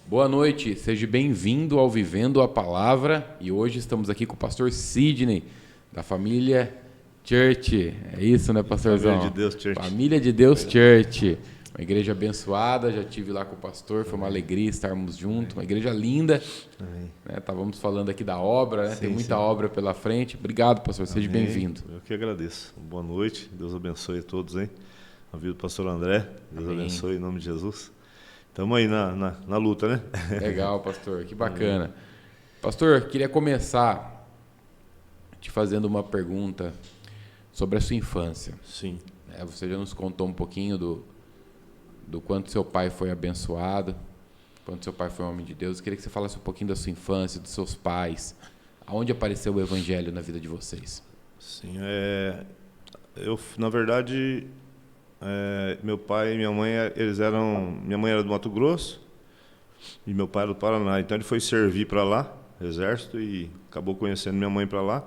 Boa noite, seja bem-vindo ao Vivendo a Palavra e hoje estamos aqui com o pastor Sidney, da família Church. É isso, né, pastorzão? Família de Deus Church. Família de Deus Church. Uma igreja abençoada, já estive lá com o pastor, foi uma alegria estarmos juntos, uma igreja linda. Né? Estávamos falando aqui da obra, né? Sim, Tem muita sim. obra pela frente. Obrigado, pastor, seja Amém. bem-vindo. Eu que agradeço. Boa noite, Deus abençoe a todos, hein? A vida do pastor André, Deus Amém. abençoe em nome de Jesus. Estamos aí na luta, né? Legal, pastor, que bacana. Pastor, queria começar te fazendo uma pergunta sobre a sua infância. Sim. Você já nos contou um pouquinho do quanto seu pai foi abençoado, quanto seu pai foi um homem de Deus. Eu queria que você falasse um pouquinho da sua infância, dos seus pais, aonde apareceu o evangelho na vida de vocês. Sim, eu, na verdade, meu pai e minha mãe, minha mãe era do Mato Grosso e meu pai era do Paraná. Então ele foi servir para lá, exército, e acabou conhecendo minha mãe para lá.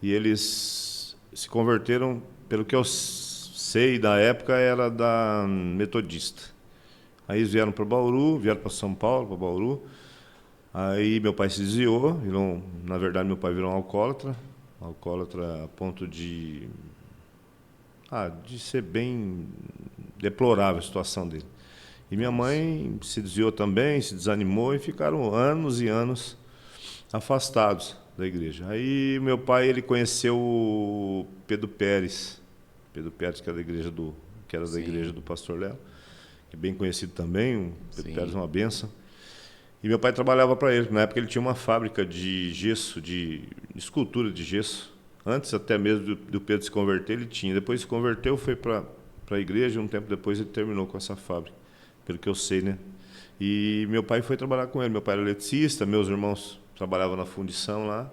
E eles se converteram, pelo que eu sei da época, era da metodista. Aí eles vieram para Bauru, vieram para São Paulo, para Bauru. Aí meu pai se desviou, na verdade meu pai virou um alcoólatra a ponto de ser bem deplorável a situação dele. E minha mãe se desviou também, se desanimou e ficaram anos e anos afastados da igreja. Aí meu pai ele conheceu o Pedro Pérez, que era da igreja do pastor Léo, que é bem conhecido também. O Pedro Pérez é uma bênção. E meu pai trabalhava para ele. Na época ele tinha uma fábrica de gesso, de escultura de gesso. Antes até mesmo do Pedro se converter, ele tinha. Depois se converteu, foi para a igreja, um tempo depois ele terminou com essa fábrica, pelo que eu sei, né? E meu pai foi trabalhar com ele. Meu pai era eletricista, meus irmãos trabalhavam na fundição lá.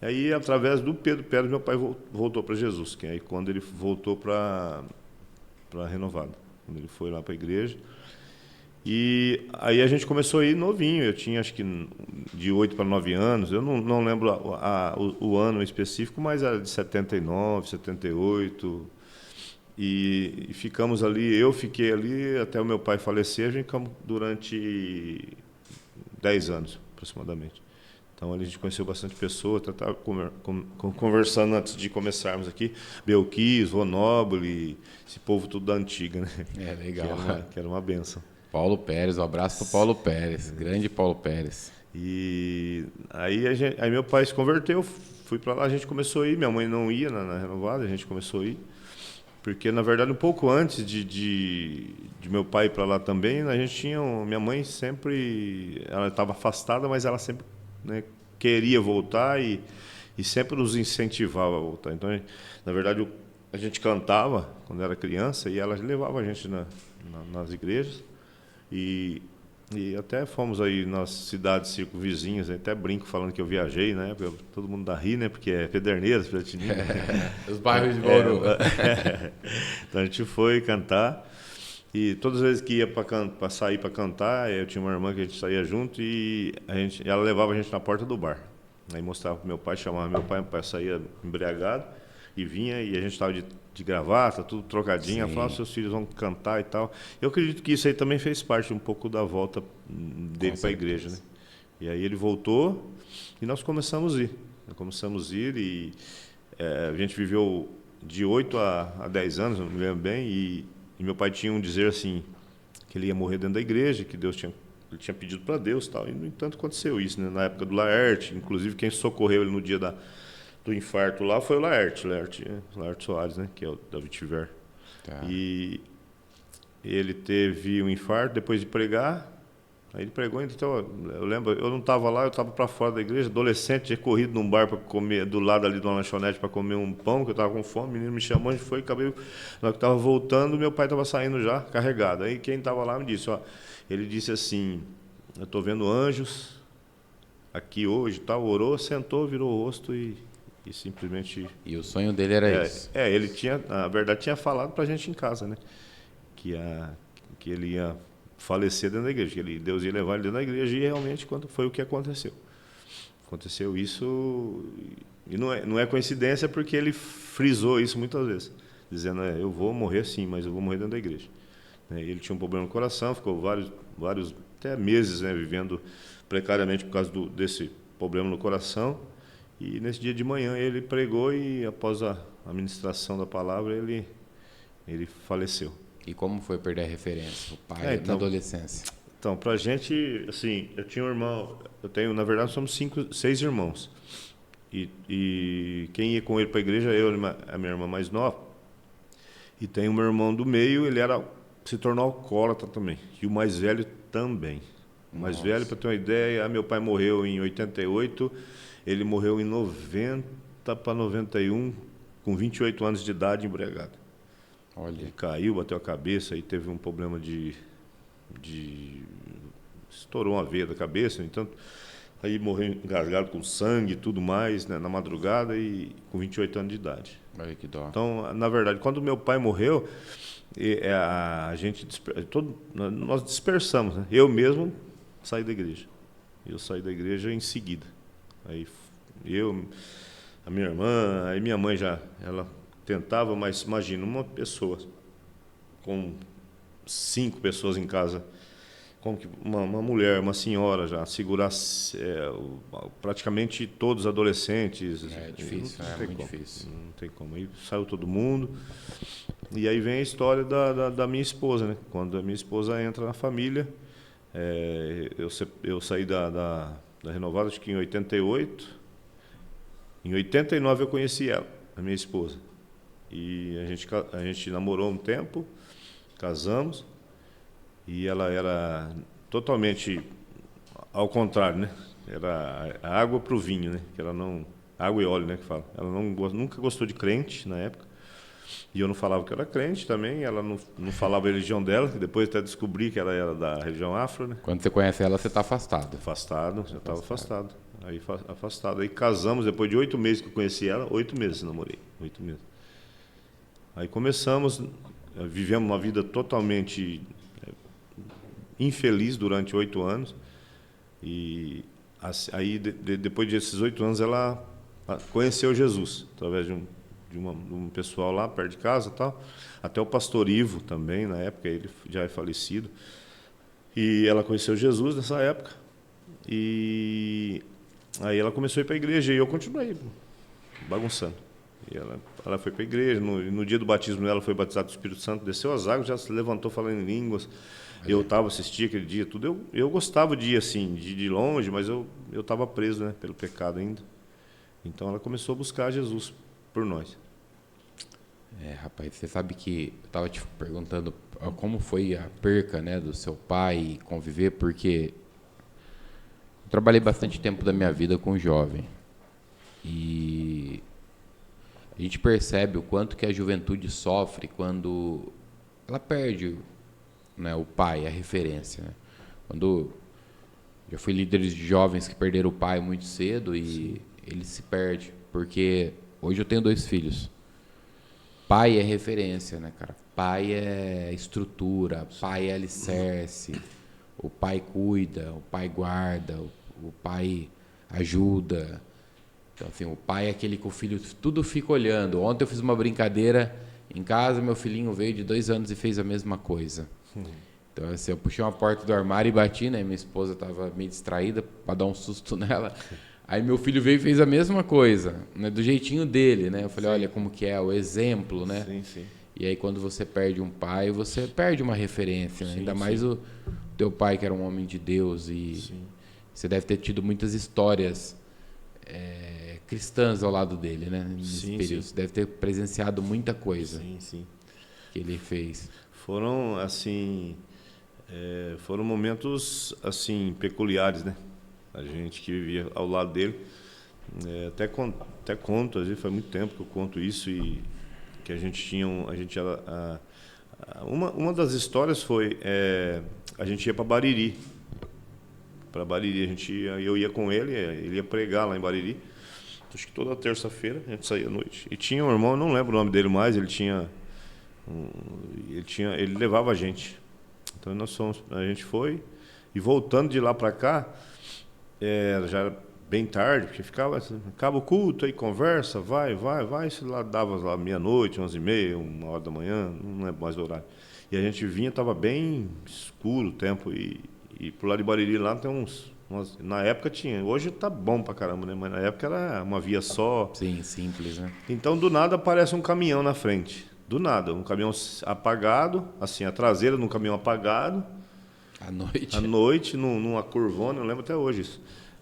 E aí, através do Pedro Pérez, meu pai voltou para Jesus, que aí quando ele voltou para Renovado, quando ele foi lá para a igreja. E aí a gente começou a ir novinho, eu tinha acho que de 8 para 9 anos, eu não lembro o ano específico, mas era de 79, 78, e ficamos ali, eu fiquei ali até o meu pai falecer, a gente ficamos durante 10 anos aproximadamente. Então ali a gente conheceu bastante pessoa, estava conversando antes de começarmos aqui, Belquis, Ronóbili, esse povo tudo da antiga, né? É legal. Que era uma benção. Paulo Pérez, um abraço para Paulo Pérez, grande Paulo Pérez. E aí, aí meu pai se converteu, fui para lá, a gente começou a ir, minha mãe não ia na Renovada, a gente começou a ir, porque na verdade um pouco antes de meu pai ir para lá também, a gente tinha, minha mãe sempre, ela estava afastada, mas ela sempre, né, queria voltar e sempre nos incentivava a voltar. Então, na verdade, a gente cantava quando era criança e ela levava a gente nas igrejas. E até fomos aí nas cidades circunvizinhas, até brinco falando que eu viajei, né? Todo mundo dá ri, né? Porque é Pederneiras, Piratininga. Os bairros de Bauru. Então a gente foi cantar e todas as vezes que ia para sair para cantar, eu tinha uma irmã que a gente saía junto e ela levava a gente na porta do bar. Aí mostrava para meu pai, chamava meu pai saía embriagado e vinha e a gente estava de gravata, tudo trocadinho. Ela falava, seus filhos vão cantar e tal. Eu acredito que isso aí também fez parte um pouco da volta dele para a igreja, né? E aí ele voltou e nós começamos a ir. E a gente viveu de 8 a 10 anos, não me lembro bem, e meu pai tinha um dizer assim, que ele ia morrer dentro da igreja, que ele tinha pedido para Deus e tal. E, no entanto, aconteceu isso, né? Na época do Laerte, inclusive quem socorreu ele no dia do infarto lá foi o Laerte Soares, né? Que é o da Vitiver. Tá. E ele teve um infarto depois de pregar. Aí ele pregou, então eu lembro, eu não estava lá, eu estava para fora da igreja, adolescente, tinha corrido num bar para comer, do lado ali de uma lanchonete para comer um pão, que eu estava com fome, o menino me chamou, a gente foi, acabei, na hora que estava voltando, meu pai estava saindo já, carregado. Aí quem estava lá me disse, ele disse assim, eu estou vendo anjos aqui hoje, tal, orou, sentou, virou o rosto e simplesmente... E o sonho dele era isso. Ele tinha, na verdade, tinha falado para a gente em casa, né? Que ele ia falecer dentro da igreja, que Deus ia levar ele dentro da igreja, e realmente foi o que aconteceu. Aconteceu isso, e não é coincidência, porque ele frisou isso muitas vezes, dizendo, eu vou morrer sim, mas eu vou morrer dentro da igreja. né? Ele tinha um problema no coração, ficou vários até meses, né, vivendo precariamente por causa desse problema no coração. E nesse dia de manhã ele pregou e após a ministração da palavra ele faleceu. E como foi perder a referência, o pai na Então, adolescência? Então, pra gente, assim, eu tinha um irmão, na verdade, somos 6 irmãos. E quem ia com ele para a igreja, eu e a minha irmã mais nova. E tem o meu irmão do meio, se tornou alcoólatra também. E o mais velho também. O mais velho, para ter uma ideia, meu pai morreu em 88, ele morreu em 90 para 91, com 28 anos de idade, embriagado. Olha. Ele caiu, bateu a cabeça e teve um problema estourou uma veia da cabeça, então aí morreu engasgado com sangue e tudo mais, né, na madrugada e com 28 anos de idade. Olha que dó. Então, na verdade, quando meu pai morreu, a gente nós dispersamos, né? Eu mesmo saí da igreja. Eu saí da igreja em seguida. Aí a minha irmã, aí minha mãe ela tentava, mas imagina uma pessoa com 5 pessoas em casa, como que uma mulher, uma senhora já segurar praticamente todos os adolescentes. É difícil, é muito difícil. Não tem como. Aí saiu todo mundo. E aí vem a história da minha esposa, né? Quando a minha esposa entra na família, eu saí da Renovada, acho que em 88. Em 89 eu conheci ela, a minha esposa. E a gente namorou um tempo, casamos. E ela era totalmente ao contrário, né? Era a água para o vinho, né? Que ela não, água e óleo, né? Que fala. Ela nunca gostou de crente na época. E eu não falava que eu era crente também. Ela não falava a religião dela. Que depois até descobri que ela era da religião afro, né? Quando você conhece ela, você está afastado. Afastado, já estava afastado. Aí afastado. Aí casamos depois de 8 meses que eu conheci ela. 8 meses namorei. 8 meses. Aí começamos, vivemos uma vida totalmente infeliz durante 8 anos. E aí, depois desses 8 anos, ela conheceu Jesus, através de um pessoal lá perto de casa e tal. Até o pastor Ivo também, na época, ele já é falecido. E ela conheceu Jesus nessa época. E aí ela começou a ir para a igreja e eu continuei bagunçando. E ela foi para a igreja, no dia do batismo dela foi batizada do Espírito Santo, desceu as águas, já se levantou falando em línguas. Eu estava assistindo aquele dia, tudo. Eu gostava de ir assim, de longe, mas eu estava preso, né, pelo pecado ainda. Então ela começou a buscar Jesus por nós. Rapaz, você sabe que eu estava te perguntando como foi a perca, né, do seu pai conviver, porque eu trabalhei bastante tempo da minha vida com jovem. E a gente percebe o quanto que a juventude sofre quando ela perde, né, o pai, a referência, né? Quando já fui líderes de jovens que perderam o pai muito cedo e ele se perde, porque hoje eu tenho 2 filhos. Pai é referência, né, cara? Pai é estrutura, pai é alicerce, o pai cuida, o pai guarda, o pai ajuda. Então, assim, o pai é aquele que o filho tudo fica olhando. Ontem eu fiz uma brincadeira em casa, meu filhinho veio de 2 anos e fez a mesma coisa. Então, assim, eu puxei uma porta do armário e bati, né? Minha esposa estava meio distraída para dar um susto nela. Aí meu filho veio e fez a mesma coisa, né? Do jeitinho dele, né? Eu falei, olha como que é, o exemplo, né? Sim, sim. E aí quando você perde um pai, você perde uma referência, né? Sim, Ainda sim. mais o teu pai, que era um homem de Deus. E Sim. você deve ter tido muitas histórias cristãs ao lado dele, né? Nesse Sim, período. sim. Você deve ter presenciado muita coisa Sim, sim. que ele fez. Foram, assim, foram momentos, assim, peculiares, né? A gente que vivia ao lado dele. Até conto, às vezes faz muito tempo que eu conto isso, e que a gente tinha, uma das histórias foi, a gente ia para Bariri. Eu ia com ele ia pregar lá em Bariri. Acho que toda terça-feira a gente saía à noite. E tinha um irmão, eu não lembro o nome dele mais, ele levava a gente. Então a gente foi, e voltando de lá para cá, já era bem tarde, porque acaba o culto, aí conversa, vai, isso lá dava lá meia-noite, 11h30, 1h da manhã, não lembro mais o horário. E a gente vinha, estava bem escuro o tempo. E por lá de Bariri, lá tem na época tinha. Hoje tá bom pra caramba, né? Mas na época era uma via só. Sim, simples, né? Então, do nada, aparece um caminhão na frente. Do nada. Um caminhão apagado, assim, a traseira de um caminhão apagado. À noite, numa curvona, eu lembro até hoje isso.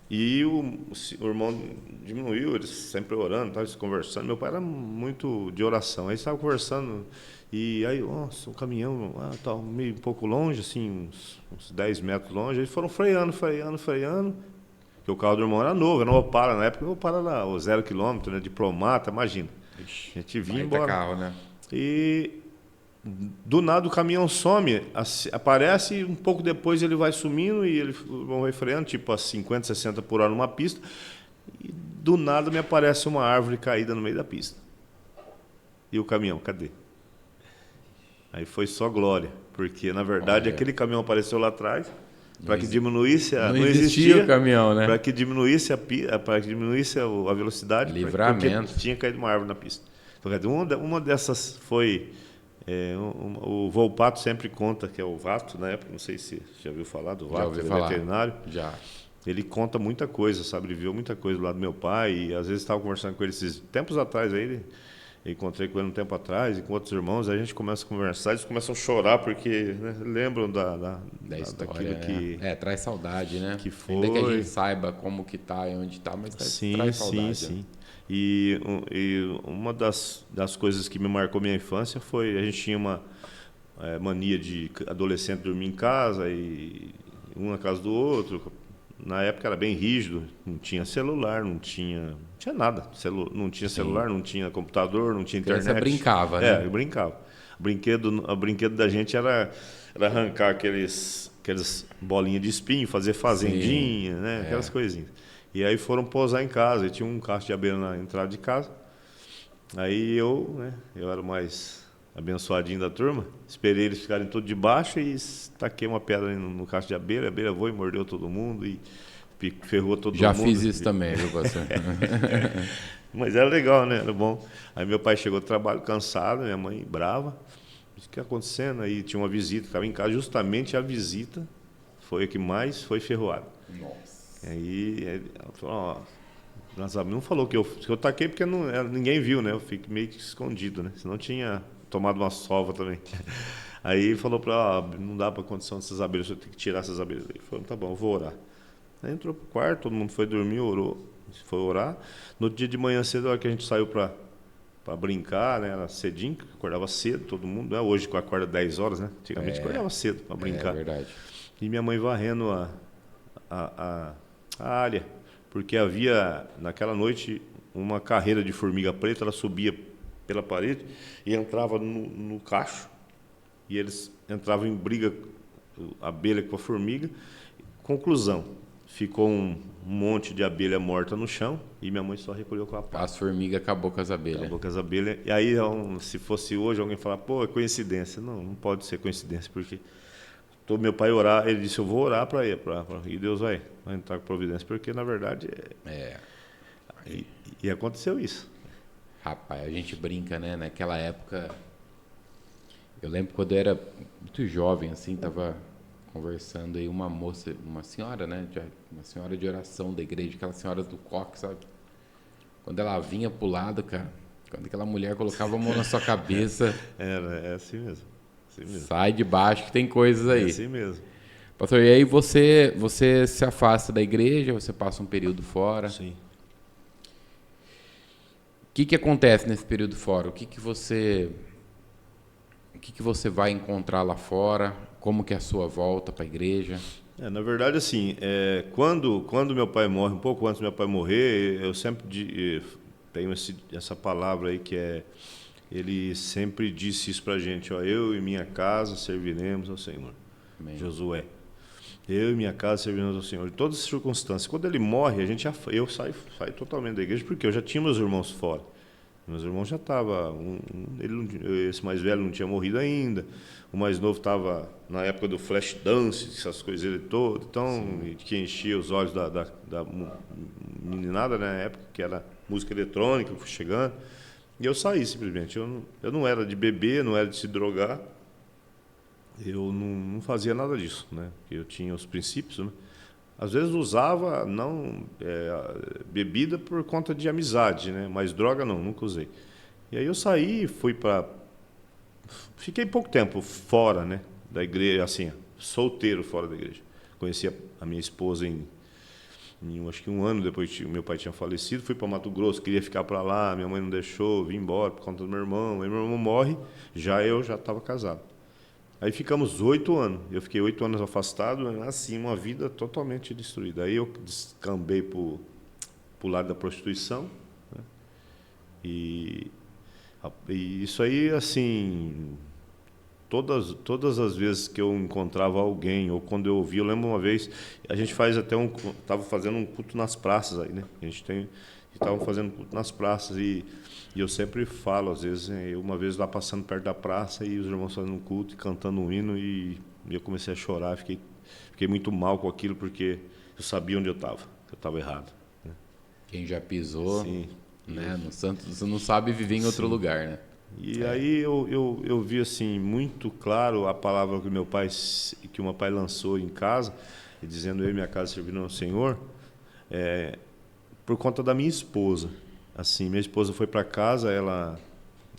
E o irmão diminuiu, eles sempre orando, eles conversando. Meu pai era muito de oração. Aí estava conversando, e aí, nossa, o caminhão tá meio um pouco longe, assim, uns 10 metros longe. Eles foram freando. Porque o carro do irmão era novo, era um Opala. Na época o Opala era o 0 km, né? Diplomata, imagina. Ixi, A gente vinha baita embora. carro, né? E do nada o caminhão some, aparece e um pouco depois ele vai sumindo e ele vai freando, tipo a 50, 60 por hora numa pista. E do nada me aparece uma árvore caída no meio da pista. E o caminhão, cadê? Aí foi só glória, porque na verdade Olha, aquele caminhão apareceu lá atrás para que exi- diminuísse a. não Não existia existia o caminhão, né? para que diminuísse para que diminuísse a velocidade, Livramento. porque tinha caído uma árvore na pista. Então, uma dessas foi. O Volpato sempre conta, que é o Vato, na época, não sei se já ouviu falar do Já Vato, ouvi ele é falar. veterinário. Já. Ele conta muita coisa, sabe? Ele viu muita coisa lá do meu pai, e às vezes estava conversando com ele esses tempos atrás, aí eu encontrei com ele um tempo atrás, e com outros irmãos, aí a gente começa a conversar, eles começam a chorar, porque né, lembram Da daquilo história, que, traz saudade, né? que Ainda que a foi. gente saiba como que tá e onde tá, mas Sim, traz sim, saudade. sim. Né? E uma das coisas que me marcou minha infância foi, a gente tinha uma mania de adolescente dormir em casa, e um na casa do outro. Na época era bem rígido, não tinha celular, não tinha nada. Não tinha celular, não tinha computador, não tinha A criança internet. brincava, né? Eu brincava. O brinquedo da gente era arrancar aqueles bolinhas de espinho, fazer fazendinha, né? Aquelas coisinhas. E aí foram pousar em casa, e tinha um cacho de abelha na entrada de casa. Aí eu era o mais abençoadinho da turma, esperei eles ficarem todos debaixo e taquei uma pedra no cacho de abelha, a abelha voou e mordeu todo mundo e ferrou todo mundo. Já fiz isso também, viu, pastor? Mas era legal, né? Era bom. Aí meu pai chegou do trabalho cansado, minha mãe brava. Disse, o que está acontecendo? Aí tinha uma visita, estava em casa, justamente a visita foi a que mais foi ferroada. Nossa. Aí ela falou, ó, não falou que eu taquei porque ninguém viu, né? Eu fiquei meio que escondido, né? Senão tinha tomado uma sova também. Aí falou para ela, não dá para condição dessas abelhas, eu tenho que tirar essas abelhas. Ele falou, tá bom, eu vou orar. Aí entrou pro quarto, todo mundo foi dormir, orou, foi orar. No dia de manhã cedo, a hora que a gente saiu para brincar, né? Era cedinho, acordava cedo, todo mundo. Né? Hoje acorda 10 horas, né? Antigamente acordava cedo para brincar. É verdade. E minha mãe varrendo a área, porque havia naquela noite uma carreira de formiga preta, ela subia pela parede e entrava no cacho, e eles entravam em briga, a abelha com a formiga. Conclusão, ficou um monte de abelha morta no chão e minha mãe só recolheu com a pá. As formigas acabou com as abelhas. Acabou com as abelhas. E aí, se fosse hoje, alguém falar, pô, é coincidência. Não, não pode ser coincidência, porque meu pai orar, ele disse, eu vou orar para ele, e Deus vai entrar com providência, porque na verdade e aconteceu isso. Rapaz, a gente brinca, né? Naquela época, eu lembro quando eu era muito jovem, assim, tava conversando aí uma moça, uma senhora, né? Uma senhora de oração da igreja, aquela senhora do coque, sabe? Quando ela vinha pro lado, cara, quando aquela mulher colocava a mão na sua cabeça, É assim mesmo. Assim mesmo. sai de baixo que tem coisas aí. É assim mesmo. Pastor, e aí você se afasta da igreja, você passa um período fora. Sim. O que acontece nesse período fora? O que você vai encontrar lá fora? Como que é a sua volta para a igreja? Na verdade, assim, quando meu pai morre, um pouco antes do meu pai morrer, eu sempre tenho essa palavra aí que ele sempre disse isso para a gente, ó, eu e minha casa serviremos ao Senhor. Amém. Josué. Eu e minha casa serviremos ao Senhor. Em todas as circunstâncias. Quando ele morre, eu saio totalmente da igreja, porque eu já tinha meus irmãos fora. Meus irmãos já estavam. Esse mais velho não tinha morrido ainda. O mais novo estava na época do flash dance, essas coisas ele todo. Então, que enchia os olhos da meninada na época, que era música eletrônica, eu fui chegando. E eu saí simplesmente. Eu não era de beber, não era de se drogar. eu não fazia nada disso, né? Porque eu tinha os princípios, né? Às vezes usava não bebida por conta de amizade, né? Mas droga não, nunca usei. E aí eu saí, fiquei pouco tempo fora, né? Da igreja, assim, solteiro fora da igreja. Conheci a minha esposa acho que um ano depois que meu pai tinha falecido, fui para Mato Grosso, queria ficar para lá, minha mãe não deixou, vim embora por conta do meu irmão. Aí meu irmão morre, eu já estava casado. Aí ficamos 8 anos. Eu fiquei 8 anos afastado, assim, uma vida totalmente destruída. Aí eu descambei para o lado da prostituição, né? E, e isso aí, assim, todas as vezes que eu encontrava alguém, ou quando eu ouvia, eu lembro uma vez, a gente faz até estava fazendo um culto nas praças aí, né? Estavam fazendo culto nas praças e eu sempre falo, às vezes, uma vez lá passando perto da praça e os irmãos fazendo um culto e cantando um hino e eu comecei a chorar, fiquei muito mal com aquilo porque eu sabia onde eu estava, que eu estava errado, né? Quem já pisou, Sim. né, no Santos, você não sabe viver em outro Sim. lugar, né? E aí eu vi assim muito claro a palavra que o meu pai lançou em casa, dizendo eu e minha casa servindo ao Senhor, por conta da minha esposa. Assim, minha esposa foi para casa, ela,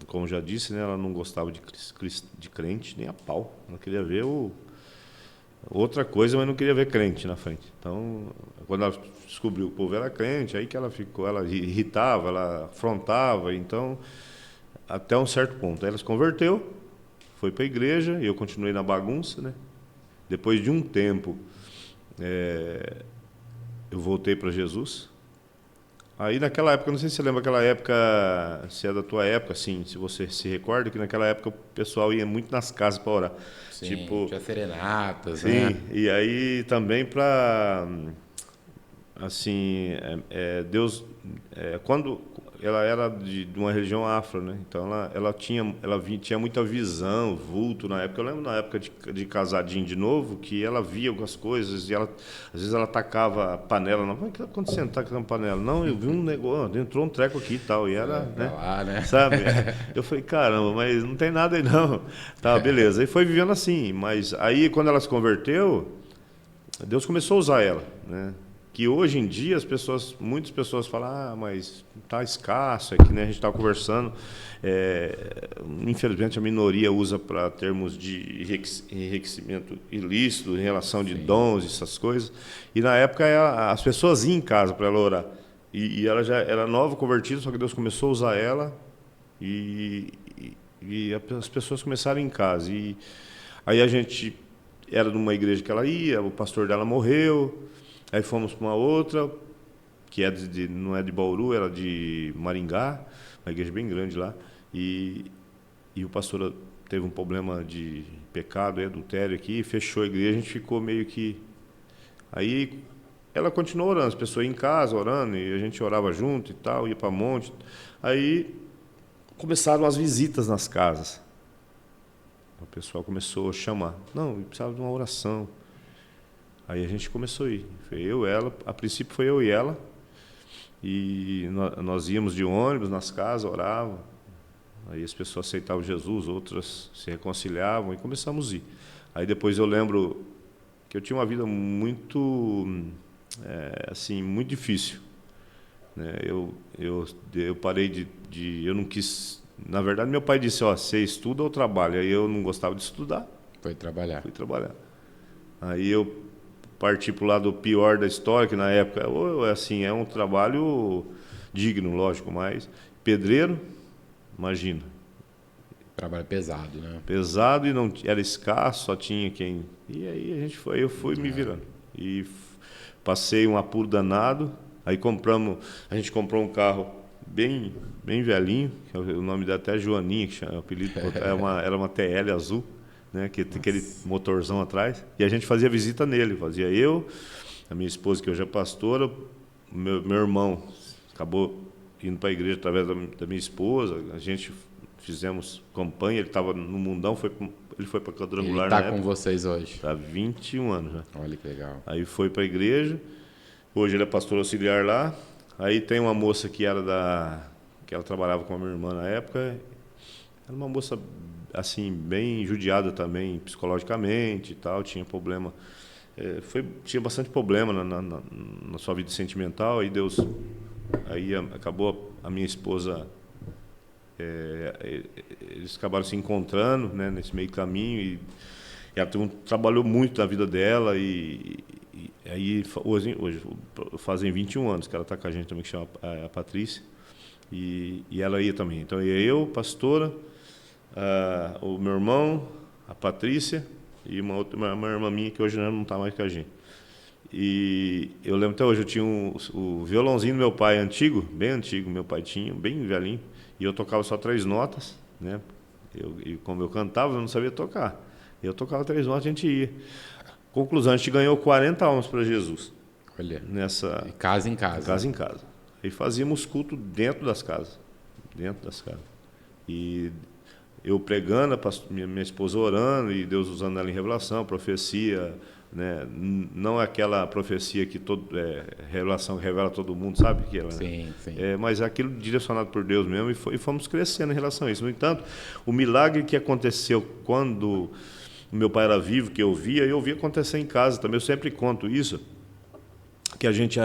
como já disse, né, ela não gostava de crente nem a pau. Ela queria ver outra coisa, mas não queria ver crente na frente. Então, quando ela descobriu que o povo era crente, aí que ela ficou, ela irritava, ela afrontava, então até um certo ponto. Aí ela se converteu, foi para a igreja, e eu continuei na bagunça, né? Depois de um tempo, eu voltei para Jesus. Aí naquela época, não sei se você lembra aquela época, se é da tua época, assim, se você se recorda, que naquela época o pessoal ia muito nas casas para orar. Sim, Tipo, tinha serenatas, sim, né? e aí também para assim, Deus, quando ela era de uma religião afro, né? Então tinha muita visão, vulto na época. Eu lembro na época de casadinho de novo que ela via algumas coisas e às vezes ela tacava a panela. Não, o que está acontecendo? Tacando panela? Não, eu vi um negócio, entrou um treco aqui e tal, e era, Pra né? lá, né? Sabe? Eu falei, caramba, mas não tem nada aí não. Tá, beleza. E foi vivendo assim, mas aí quando ela se converteu, Deus começou a usar ela, né? Que hoje em dia muitas pessoas falam, mas está escasso, é que nem a gente estava conversando. Infelizmente a minoria usa para termos de enriquecimento ilícito em relação de Sim. dons, essas coisas. E na época as pessoas iam em casa para ela orar. E ela já era nova convertida, só que Deus começou a usar ela e as pessoas começaram em casa. E aí a gente era numa igreja que ela ia, o pastor dela morreu. Aí fomos para uma outra, que não é de Bauru, era de Maringá, uma igreja bem grande lá. E o pastor teve um problema de pecado, adultério aqui, e fechou a igreja. A gente ficou meio que. Aí ela continuou orando, as pessoas iam em casa orando, e a gente orava junto e tal, ia para monte. Aí começaram as visitas nas casas. O pessoal começou a chamar. Não, eu precisava de uma oração. Aí a gente começou a ir. Foi eu, ela. A princípio foi eu e ela. E nós íamos de ônibus nas casas, oravam. Aí as pessoas aceitavam Jesus, outras se reconciliavam e começamos a ir. Aí depois eu lembro que eu tinha uma vida muito, assim, muito difícil, né? Eu parei eu não quis. Na verdade, meu pai disse: ó, você estuda ou trabalha? Aí eu não gostava de estudar, Foi trabalhar. fui trabalhar. Aí eu partir para o lado pior da história, que na época, assim, é um trabalho digno, lógico, mas pedreiro, imagina, Trabalho pesado, né? pesado e não era escasso, só tinha quem. E aí eu fui me virando. E passei um apuro danado, aí a gente comprou um carro bem velhinho, que o nome dela até é Joaninha, que chama, o apelido, era uma TL azul, né, que tem aquele motorzão atrás, e a gente fazia visita nele, fazia eu, a minha esposa, que hoje é pastora, meu irmão acabou indo para a igreja através da minha esposa, a gente fizemos campanha, ele estava no mundão, ele foi para Ele quadrangular tá na com época, vocês hoje. está há 21 anos já. Olha que legal. Aí foi para a igreja, hoje ele é pastor auxiliar lá, aí tem uma moça que ela trabalhava com a minha irmã na época, Era uma moça, assim, bem judiada também, psicologicamente e tal, tinha problema. Tinha bastante problema na sua vida sentimental, aí acabou a minha esposa, eles acabaram se encontrando, né, nesse meio caminho, e ela trabalhou muito na vida dela, e aí hoje fazem 21 anos que ela está com a gente também, que chama a Patrícia, e ela ia também. Então ia eu, pastora, o meu irmão, a Patrícia e uma irmã minha que hoje não está mais com a gente. E eu lembro até hoje, eu tinha o violãozinho do meu pai antigo, bem antigo, meu pai tinha, bem velhinho, e eu tocava só 3 notas, né? E como eu cantava, eu não sabia tocar. Eu tocava 3 notas, a gente ia. Conclusão, a gente ganhou 40 almas para Jesus. Olha, nessa casa em casa. Casa em casa. E fazíamos culto dentro das casas. Dentro das casas. E eu pregando, minha esposa orando, e Deus usando ela em revelação, profecia, né? Não é aquela profecia que revelação que revela todo mundo, sabe? Que ela, sim, sim. Mas é aquilo direcionado por Deus mesmo, e fomos crescendo em relação a isso. No entanto, o milagre que aconteceu quando o meu pai era vivo, que eu via acontecer em casa também. Eu sempre conto isso, que a gente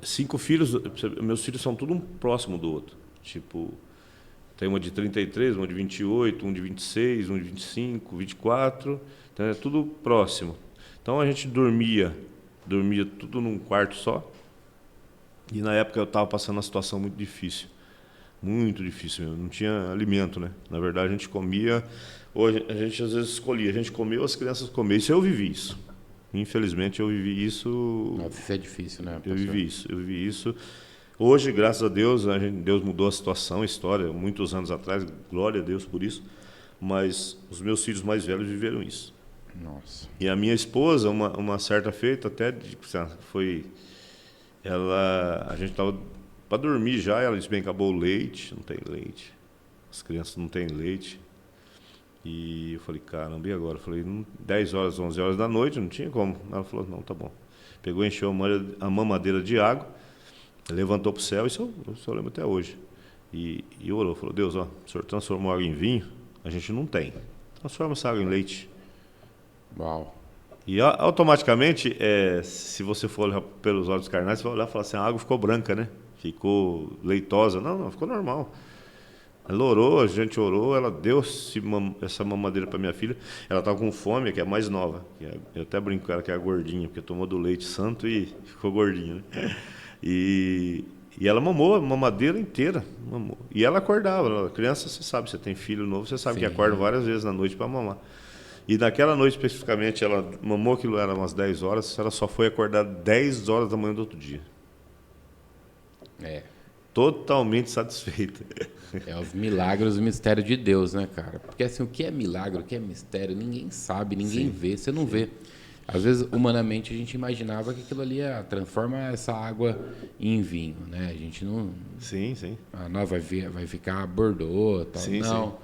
5 filhos, meus filhos são tudo um próximo do outro. Tipo, tem uma de 33, uma de 28, um de 26, um de 25, 24, então é tudo próximo. Então a gente dormia tudo num quarto só. E na época eu estava passando uma situação muito difícil mesmo, não tinha alimento, né? Na verdade a gente comia, ou a gente às vezes escolhia, a gente comia ou as crianças comiam. Isso eu vivi isso. Infelizmente eu vivi isso. Nossa, isso é difícil, né? Eu vivi isso. Hoje, graças a Deus, Deus mudou a situação, a história, muitos anos atrás, glória a Deus por isso. Mas os meus filhos mais velhos viveram isso. Nossa. E a minha esposa, uma certa feita, até foi, a gente estava para dormir já, ela disse: bem, acabou o leite, não tem leite, as crianças não têm leite. E eu falei: caramba, e agora? Eu falei: 10 horas, 11 horas da noite, não tinha como. Ela falou: não, tá bom. Pegou, encheu a mamadeira de água, levantou para o céu, isso eu lembro até hoje. E orou, falou: Deus, ó, o Senhor transformou água em vinho, a gente não tem. Transforma essa água em leite. Uau. E automaticamente, se você for olhar pelos olhos carnais, você vai olhar e falar assim: a água ficou branca, né? Ficou leitosa. Não, ficou normal. Ela orou, a gente orou, ela deu essa mamadeira para minha filha. Ela estava com fome, que é a mais nova. Eu até brinco com ela que é a gordinha, porque tomou do leite santo e ficou gordinha, né? E ela mamou a mamadeira inteira. Mamou. E ela acordava. Criança, você sabe, você tem filho novo, você sabe. Sim. Que acorda várias vezes na noite para mamar. E naquela noite especificamente, ela mamou, aquilo era umas 10 horas, ela só foi acordar 10 horas da manhã do outro dia. Totalmente satisfeita. Os milagres, o mistério de Deus, né, cara? Porque assim, o que é milagre, o que é mistério, ninguém sabe, ninguém vê, você não vê. Às vezes, humanamente, a gente imaginava que aquilo ali transforma essa água em vinho, né? A gente não... Sim. Não, vai ficar Bordeaux, tal. Sim, não. Sim.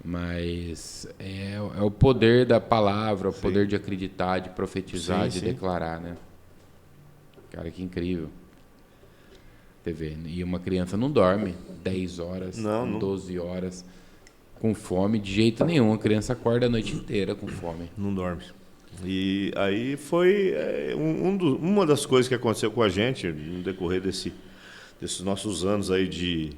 Mas é o poder da palavra, o poder de acreditar, de profetizar, de declarar, né? Cara, que incrível. TV. E uma criança não dorme 10 horas, 12 horas com fome de jeito nenhum. A criança acorda a noite inteira com fome. Não dorme. E aí foi uma das coisas que aconteceu com a gente no decorrer desses nossos anos aí de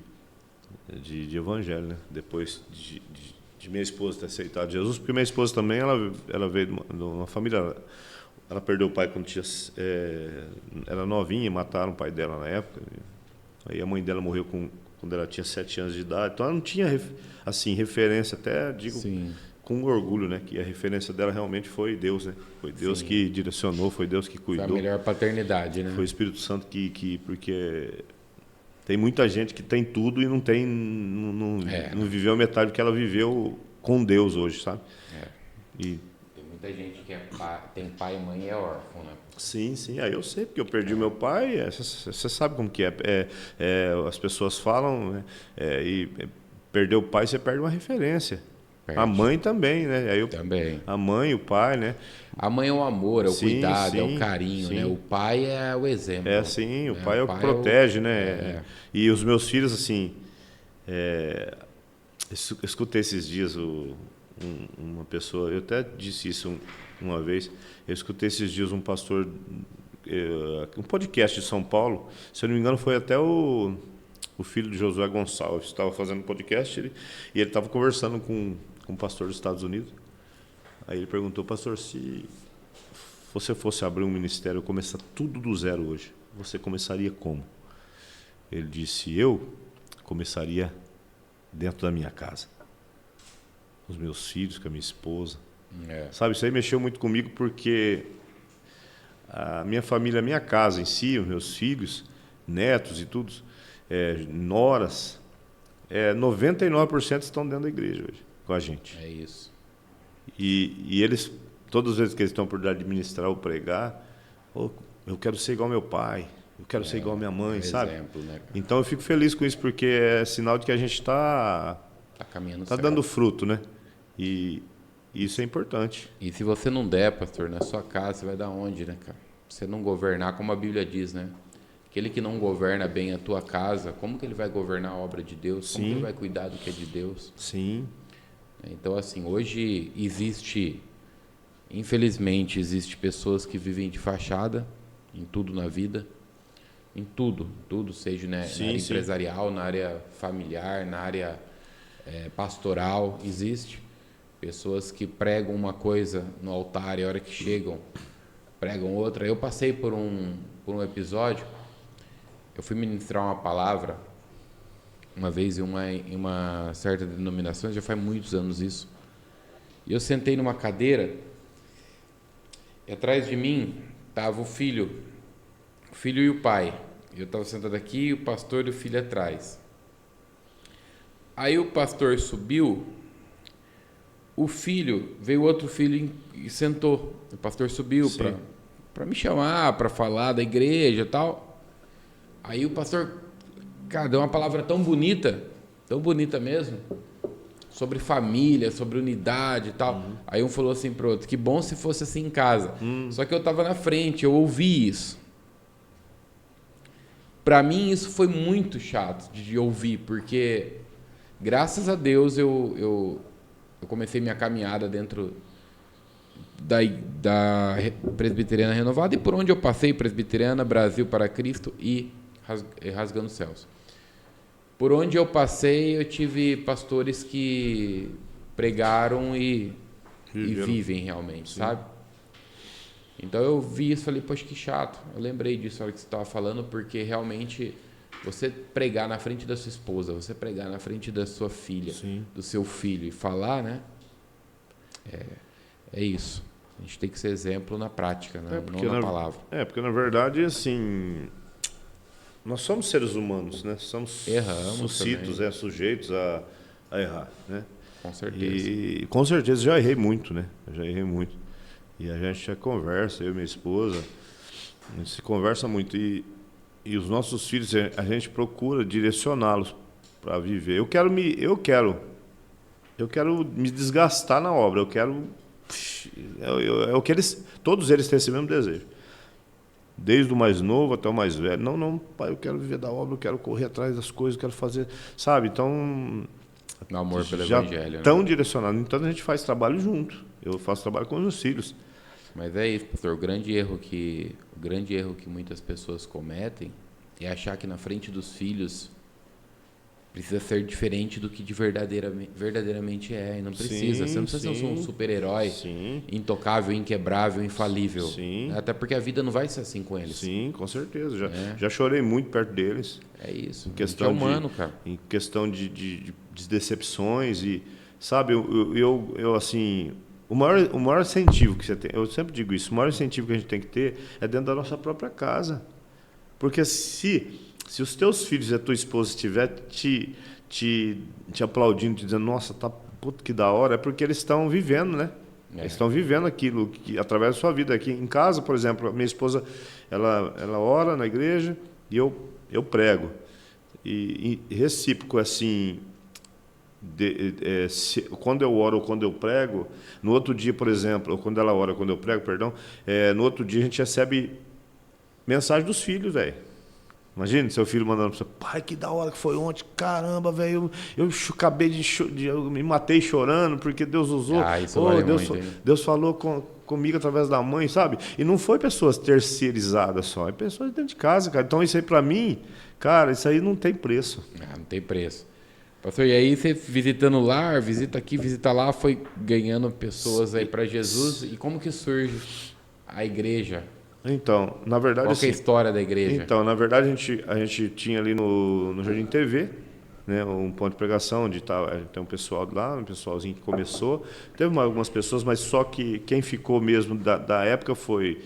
evangelho, né? Depois de minha esposa ter aceitado Jesus, porque minha esposa também, ela veio de uma família, ela perdeu o pai quando era novinha, mataram o pai dela na época. Aí a mãe dela morreu quando ela tinha 7 anos de idade, então ela não tinha assim referência, até digo com orgulho, né, que a referência dela realmente foi Deus, né? Foi Deus que direcionou, foi Deus que cuidou. Foi a melhor paternidade, né? Foi o Espírito Santo porque tem muita gente que tem tudo e não viveu metade do que ela viveu com Deus hoje, sabe? Tem muita gente que tem pai e mãe e é órfão, né? Sim. Aí eu sei, porque eu perdi meu pai, você sabe como que é. As pessoas falam, né? E perder o pai, você perde uma referência. Perde. A mãe também, né? Aí também. A mãe, o pai, né? A mãe é o amor, é o cuidado, é o carinho, né? O pai é o exemplo. O pai é o que protege, né? E os meus filhos, assim, Escutei esses dias uma pessoa, eu até disse isso uma vez, eu escutei esses dias um pastor, um podcast de São Paulo, se eu não me engano foi até o filho de Josué Gonçalves, estava fazendo um podcast e ele estava conversando com um pastor dos Estados Unidos. Aí ele perguntou: pastor, se você fosse abrir um ministério e começar tudo do zero hoje, você começaria como? Ele disse: eu começaria dentro da minha casa, com os meus filhos, com a minha esposa. Sabe, isso aí mexeu muito comigo, porque a minha família, a minha casa em si, os meus filhos, netos e tudo, noras, 99% estão dentro da igreja hoje, com a gente. É isso. E eles, todas as vezes que eles estão por administrar ou pregar, eu quero ser igual ao meu pai, eu quero ser igual à minha mãe, sabe? Exemplo, né, cara? Então eu fico feliz com isso, porque é sinal de que a gente está caminhando tá certo. dando fruto, né? E isso é importante. E se você não der, pastor, na sua casa, você vai dar onde, né, cara? Você não governar, como a Bíblia diz, né? Aquele que não governa bem a tua casa, como que ele vai governar a obra de Deus? Como que ele vai cuidar do que é de Deus? Sim. Então, assim, hoje infelizmente, existe pessoas que vivem de fachada em tudo na vida, em tudo, seja, né, na área empresarial, na área familiar, na área pastoral, existe pessoas que pregam uma coisa no altar e a hora que chegam pregam outra. Eu passei por um episódio, eu fui ministrar uma palavra uma vez em uma certa denominação, já faz muitos anos isso, e eu sentei numa cadeira e atrás de mim estava o filho e o pai. Eu estava sentado aqui, o pastor e o filho atrás. Aí o pastor subiu, veio outro filho e sentou. O pastor subiu para me chamar, para falar da igreja e tal. Aí o pastor, cara, deu uma palavra tão bonita mesmo, sobre família, sobre unidade e tal. Aí um falou assim pro outro: que bom se fosse assim em casa. Só que eu estava na frente, eu ouvi isso. Para mim isso foi muito chato de ouvir, porque graças a Deus eu comecei minha caminhada dentro da Presbiteriana Renovada, e por onde eu passei, Presbiteriana, Brasil para Cristo e Rasgando Céus. Por onde eu passei, eu tive pastores que pregaram e vivem realmente, sabe? Então eu vi isso e falei: poxa, que chato. Eu lembrei disso na hora que você estava falando, porque realmente você pregar na frente da sua esposa, você pregar na frente da sua filha, do seu filho e falar, né? É isso. A gente tem que ser exemplo na prática, né? Não na palavra. Porque na verdade, assim, nós somos seres humanos, né? Somos sujeitos a errar, né? Com certeza. E com certeza já errei muito, né? E a gente já conversa, eu e minha esposa, a gente se conversa muito. E os nossos filhos, a gente procura direcioná-los para viver. Eu quero me desgastar na obra. É o que todos eles têm esse mesmo desejo. Desde o mais novo até o mais velho. Não, pai, eu quero viver da obra, eu quero correr atrás das coisas, eu quero fazer, sabe? Então, no amor pelo já evangelho, tão né? direcionado. Então a gente faz trabalho junto. Eu faço trabalho com os meus filhos. Mas é isso, pastor. O grande erro que muitas pessoas cometem é achar que na frente dos filhos precisa ser diferente do que verdadeiramente é. E não precisa. Você não precisa ser um super-herói intocável, inquebrável, infalível. Até porque a vida não vai ser assim com eles. Sim, com certeza. Já chorei muito perto deles. É isso. Em questão humano, cara. Em questão de decepções. E, sabe, eu assim... O maior incentivo que você tem, eu sempre digo isso, o maior incentivo que a gente tem que ter é dentro da nossa própria casa. Porque se os teus filhos e a tua esposa estiver te aplaudindo, te dizendo: nossa, tá puto que da hora, é porque eles estão vivendo, né? Eles estão vivendo aquilo através da sua vida. Aqui em casa, por exemplo, a minha esposa, ela ora na igreja e eu prego. E recíproco, assim... quando eu oro ou quando eu prego, no outro dia, por exemplo, ou quando ela ora, quando eu prego, perdão, no outro dia a gente recebe mensagem dos filhos, velho. Imagina seu filho mandando para você, pai, que da hora que foi ontem, caramba, velho, eu acabei eu me matei chorando porque Deus usou. Isso vale Deus, muito, hein? Deus falou comigo através da mãe, sabe? E não foi pessoas terceirizadas só, é pessoas dentro de casa, cara. Então isso aí para mim, cara, isso aí não tem preço. Não tem preço. Pastor, e aí você visitando o lar, visita aqui, visita lá, foi ganhando pessoas aí para Jesus. E como que surge a igreja? Então, na verdade, Qual que é a história da igreja? Então, na verdade, a gente tinha ali no Jardim TV, né, um ponto de pregação, onde tem um pessoal lá, um pessoalzinho que começou. Teve algumas pessoas, mas só que quem ficou mesmo da época foi,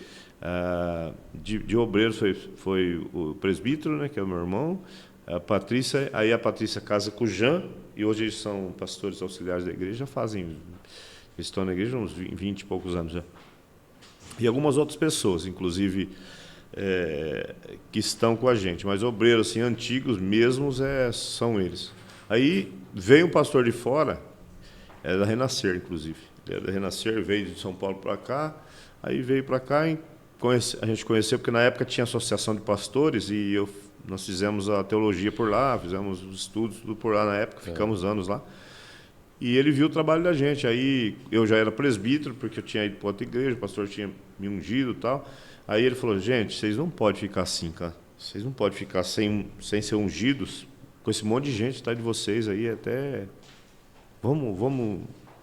de obreiros, foi o presbítero, né, que é o meu irmão, a Patrícia, aí a Patrícia casa com o Jean, e hoje eles são pastores auxiliares da igreja, eles estão na igreja há uns 20 e poucos anos já. E algumas outras pessoas, inclusive, que estão com a gente. Mas obreiros assim, antigos mesmos são eles. Aí veio um pastor de fora, da Renascer, inclusive. Ele era da Renascer, veio de São Paulo para cá. Aí veio para cá e a gente conheceu, porque na época tinha associação de pastores e nós fizemos a teologia por lá, fizemos os estudos tudo por lá na época, ficamos anos lá. E ele viu o trabalho da gente. Aí eu já era presbítero, porque eu tinha ido para outra igreja, o pastor tinha me ungido e tal. Aí ele falou, gente, vocês não podem ficar assim, cara. Vocês não podem ficar sem ser ungidos, com esse monte de gente tá de vocês aí, até... Vamos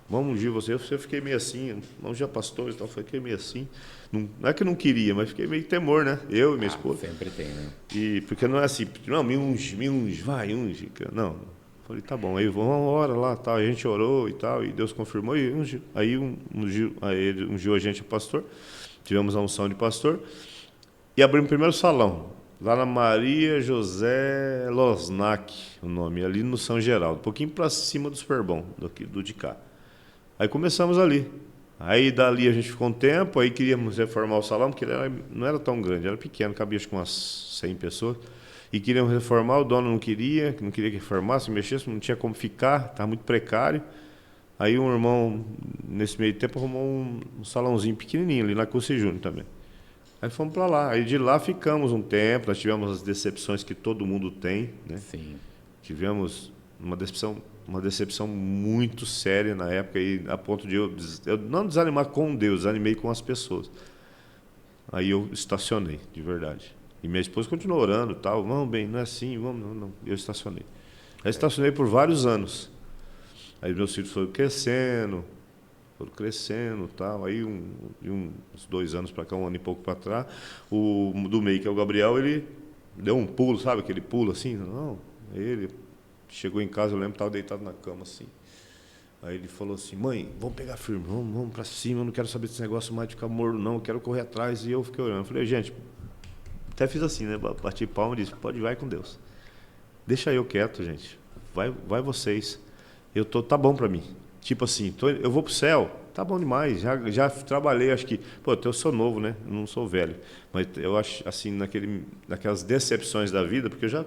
ungir vocês. Eu fiquei meio assim, vamos ungir pastores e tal, fiquei meio assim. Não é que eu não queria, mas fiquei meio temor, né? Eu e minha esposa. Sempre tem, né? Porque não é assim, não, me unge, vai, unge. Não. Falei, tá bom, aí vamos uma hora lá, tal. A gente orou e tal, e Deus confirmou, e ele ungiu a gente a pastor, tivemos a unção de pastor, e abrimos o primeiro salão, lá na Maria José Losnac, o nome, ali no São Geraldo, um pouquinho para cima do Superbom, do de cá. Aí começamos ali. Aí dali a gente ficou um tempo, aí queríamos reformar o salão, porque ele não era tão grande, era pequeno, cabia acho que umas 100 pessoas. E queriam reformar, o dono não queria que reformasse, mexesse, não tinha como ficar, estava muito precário. Aí um irmão, nesse meio tempo, arrumou um salãozinho pequenininho ali na Cursi Júnior também. Aí fomos para lá. Aí de lá ficamos um tempo, nós tivemos as decepções que todo mundo tem, né? Sim. Tivemos uma decepção muito séria na época, e a ponto de eu não desanimar com Deus, desanimei com as pessoas. Aí eu estacionei, de verdade. E minha esposa continuou orando e tal. Não, bem, não é assim, vamos, não. Eu estacionei. Aí estacionei por vários anos. Aí meus filhos foram crescendo e tal. Aí uns 2 anos para cá, um ano e pouco para trás, o do meio, que é o Gabriel, ele deu um pulo, sabe aquele pulo assim? Não, ele chegou em casa, eu lembro, estava deitado na cama assim. Aí ele falou assim, mãe, vamos pegar firme, vamos para cima, eu não quero saber desse negócio mais de ficar morno não, eu quero correr atrás. E eu fiquei olhando, eu falei, gente, até fiz assim, né? Bati palma e disse, pode vai com Deus. Deixa eu quieto, gente. Vai vocês. Tá bom para mim. Tipo assim, eu vou pro céu, tá bom demais. Já trabalhei, acho que, eu sou novo, né? Eu não sou velho. Mas eu acho assim, naquelas decepções da vida, porque eu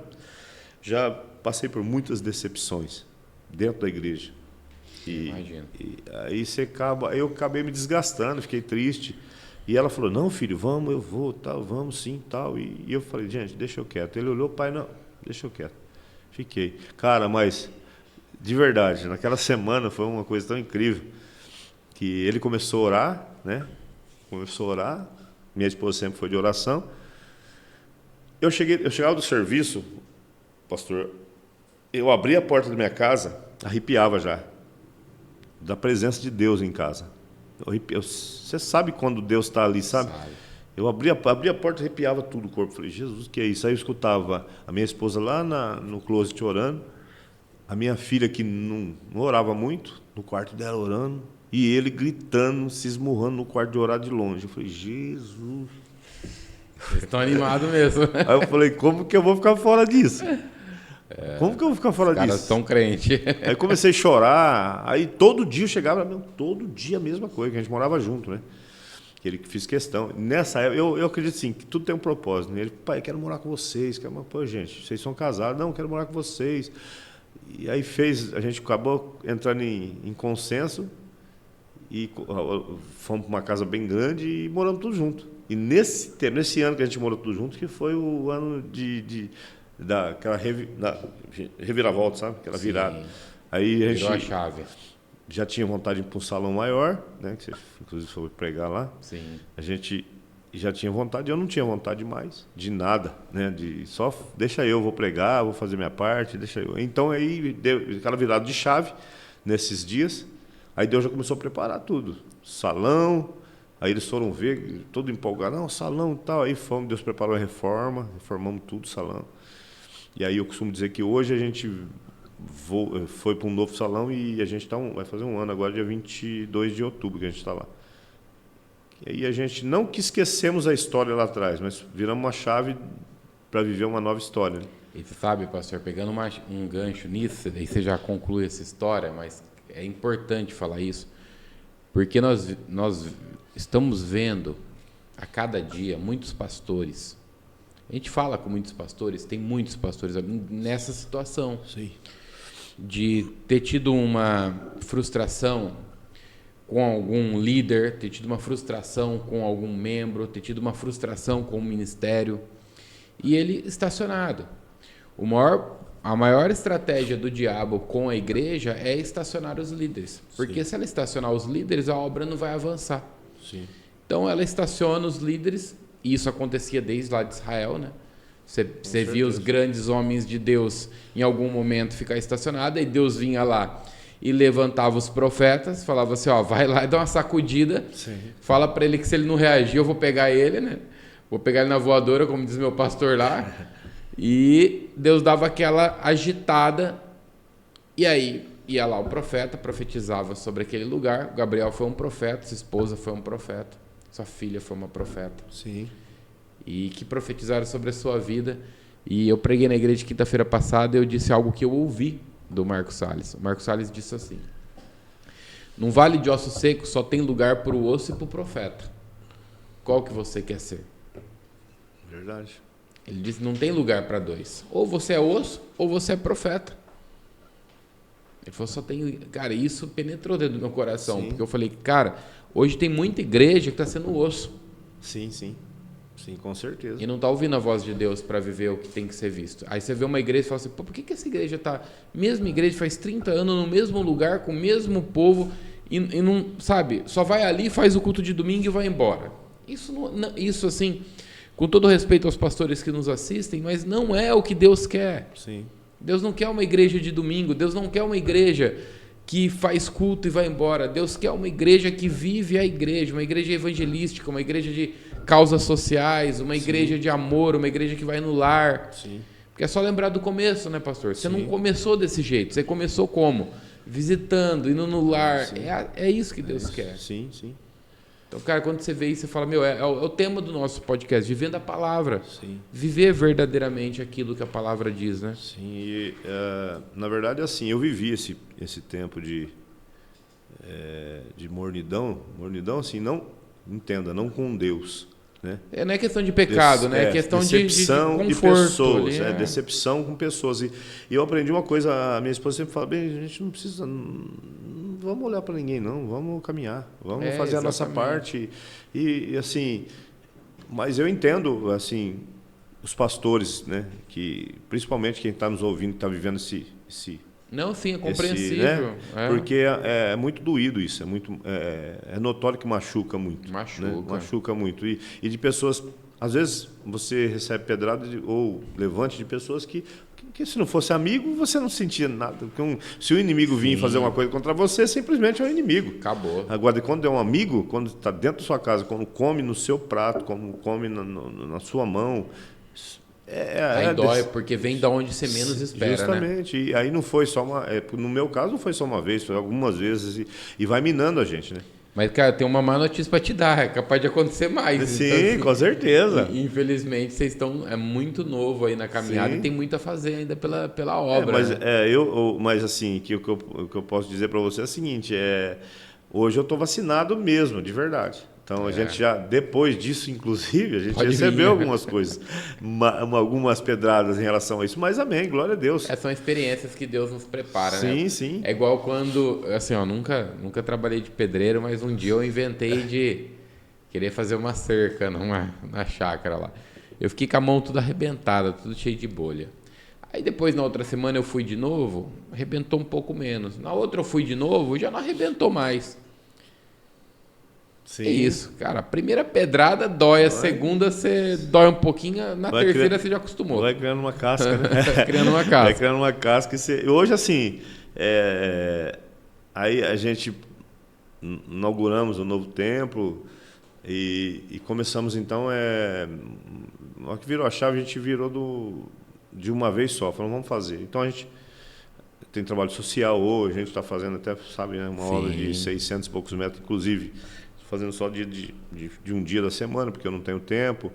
já passei por muitas decepções dentro da igreja. Imagina. E aí eu acabei me desgastando, fiquei triste. E ela falou, não, filho, vamos, eu vou, tal, vamos sim, tal. E eu falei, gente, deixa eu quieto. Ele olhou, pai, não, deixa eu quieto. Fiquei. Cara, mas, de verdade, naquela semana foi uma coisa tão incrível, que ele começou a orar, né? Começou a orar, minha esposa sempre foi de oração. Eu chegava do serviço, pastor, eu abri a porta da minha casa, arrepiava já, da presença de Deus em casa. Você sabe quando Deus está ali, sabe? Eu abri a porta, arrepiava tudo o corpo. Falei, Jesus, que é isso? Aí eu escutava a minha esposa lá no closet orando, a minha filha que não orava muito, no quarto dela orando, e ele gritando, se esmurrando no quarto de orar de longe. Eu falei, Jesus. Vocês estão animados mesmo. Aí eu falei, como que eu vou ficar fora disso? Como que eu vou ficar fora disso? Os caras estão crentes. Aí comecei a chorar, aí todo dia eu chegava, todo dia a mesma coisa, que a gente morava junto, né? Que ele fiz questão. Nessa época, eu acredito sim, que tudo tem um propósito. Né? Ele, pai, quero morar com vocês. Pô, gente, vocês são casados. Não, quero morar com vocês. E aí a gente acabou entrando em consenso, e fomos para uma casa bem grande e moramos tudo junto. E nesse ano que a gente morou tudo junto, que foi o ano daquela reviravolta, sabe? Aquela virada. Aí a Virou a gente chave. já tinha vontade de ir para um salão maior, né? Que você inclusive foi pregar lá. Sim. A gente já tinha vontade, eu não tinha vontade mais de nada, né? De só deixa eu, vou pregar, vou fazer minha parte, deixa eu. Então aí deu aquela virada de chave nesses dias. Aí Deus já começou a preparar tudo, salão. Aí eles foram ver, todo empolgado, não, salão e tal. Aí fomos, Deus preparou a reforma, reformamos tudo, salão. E aí eu costumo dizer que hoje a gente foi para um novo salão e a gente vai fazer um ano agora, dia 22 de outubro que a gente está lá. E aí a gente, não que esquecemos a história lá atrás, mas viramos uma chave para viver uma nova história. Né? E você sabe, pastor, pegando um gancho nisso, daí você já conclui essa história, mas é importante falar isso, porque nós estamos vendo a cada dia muitos pastores. A gente fala com muitos pastores, tem muitos pastores nessa situação. Sim. De ter tido uma frustração com algum líder, ter tido uma frustração com algum membro, ter tido uma frustração com o ministério, e ele estacionado. A maior estratégia do diabo com a igreja é estacionar os líderes, porque se ela estacionar os líderes, a obra não vai avançar. Sim. Então ela estaciona os líderes, e isso acontecia desde lá de Israel, né? Você via os grandes homens de Deus em algum momento ficar estacionado, e Deus vinha lá e levantava os profetas, falava assim, ó, vai lá e dá uma sacudida, fala para ele que se ele não reagir, eu vou pegar ele, né? Vou pegar ele na voadora, como diz meu pastor lá. E Deus dava aquela agitada, e aí ia lá o profeta, profetizava sobre aquele lugar. Gabriel foi um profeta, sua esposa foi um profeta, sua filha foi uma profeta. Sim. E que profetizaram sobre a sua vida. E eu preguei na igreja quinta-feira passada e eu disse algo que eu ouvi do Marcos Salles. O Marcos Salles disse assim: num vale de ossos secos só tem lugar para o osso e para o profeta. Qual que você quer ser? Verdade. Ele disse: não tem lugar para dois. Ou você é osso ou você é profeta. Ele falou: só tem. Cara, isso penetrou dentro do meu coração. Sim. Porque eu falei: cara, hoje tem muita igreja que está sendo osso. Sim, sim. Sim, com certeza. E não está ouvindo a voz de Deus para viver o que tem que ser visto. Aí você vê uma igreja e fala assim: pô, por que essa igreja está. Mesma igreja faz 30 anos no mesmo lugar, com o mesmo povo, e não. Sabe? Só vai ali, faz o culto de domingo e vai embora. Isso assim, com todo respeito aos pastores que nos assistem, mas não é o que Deus quer. Sim. Deus não quer uma igreja de domingo. Deus não quer uma igreja que faz culto e vai embora. Deus quer uma igreja que vive a igreja, uma igreja evangelística, uma igreja de causas sociais, uma igreja de amor, uma igreja que vai no lar. Sim. Porque é só lembrar do começo, né, pastor? Você não começou desse jeito, você começou como? Visitando, indo no lar. É isso que Deus quer. Sim, sim. Então, cara, quando você vê isso, você fala: meu, é o tema do nosso podcast, vivendo a palavra. Sim. Viver verdadeiramente aquilo que a palavra diz, né? Sim, e, na verdade, assim, eu vivi esse tempo de mornidão, assim, não, entenda, não com Deus, né? Não é questão de pecado, né? É questão decepção de conforto. De pessoas, Ali, decepção com pessoas. E eu aprendi uma coisa, a minha esposa sempre fala: bem, a gente não precisa, não vamos olhar para ninguém, não, vamos caminhar, vamos fazer a nossa parte. E assim, mas eu entendo, assim, os pastores, né? Que principalmente quem está nos ouvindo, está vivendo esse não, sim, é compreensível. Né? Porque é muito doído isso, é notório que machuca muito. Machuca. Né? Machuca muito. E de pessoas, às vezes você recebe pedrada ou levante de pessoas que se não fosse amigo, você não sentia nada. Porque se o inimigo vir fazer uma coisa contra você, simplesmente é um inimigo. Acabou. Agora, quando é um amigo, quando está dentro da sua casa, quando come no seu prato, quando come na sua mão... Aí dói, porque vem da onde você menos espera, justamente, né? E aí não foi só no meu caso não foi só uma vez, foi algumas vezes e vai minando a gente, né? Mas, cara, tem uma má notícia para te dar, é capaz de acontecer mais. Sim, então, assim, com certeza. Infelizmente, vocês estão muito novo aí na caminhada. Sim. E tem muito a fazer ainda pela obra. Mas assim, o que eu posso dizer para você é o seguinte, hoje eu estou vacinado mesmo, de verdade. Então a gente já, depois disso, inclusive, a gente Pode recebeu vir. algumas coisas, algumas pedradas em relação a isso, mas amém, glória a Deus. São experiências que Deus nos prepara, Sim, né? sim. É igual quando, assim, ó, nunca trabalhei de pedreiro, mas um dia eu inventei de querer fazer uma cerca na chácara lá. Eu fiquei com a mão toda arrebentada, tudo cheio de bolha. Aí depois, na outra semana, eu fui de novo, arrebentou um pouco menos. Na outra eu fui de novo, já não arrebentou mais. Sim. É isso, cara. A primeira pedrada dói, a segunda você dói um pouquinho, na terceira você já acostumou. Vai criando uma casca, né? Criando uma casca. Vai criando uma casca. Hoje, assim, aí a gente inauguramos um novo templo e começamos, então, na hora que virou a chave, a gente virou de uma vez só. Falamos, vamos fazer. Então, a gente tem trabalho social hoje, a gente está fazendo até, sabe, né, uma obra de 600 e poucos metros, inclusive, fazendo só de um dia da semana, porque eu não tenho tempo.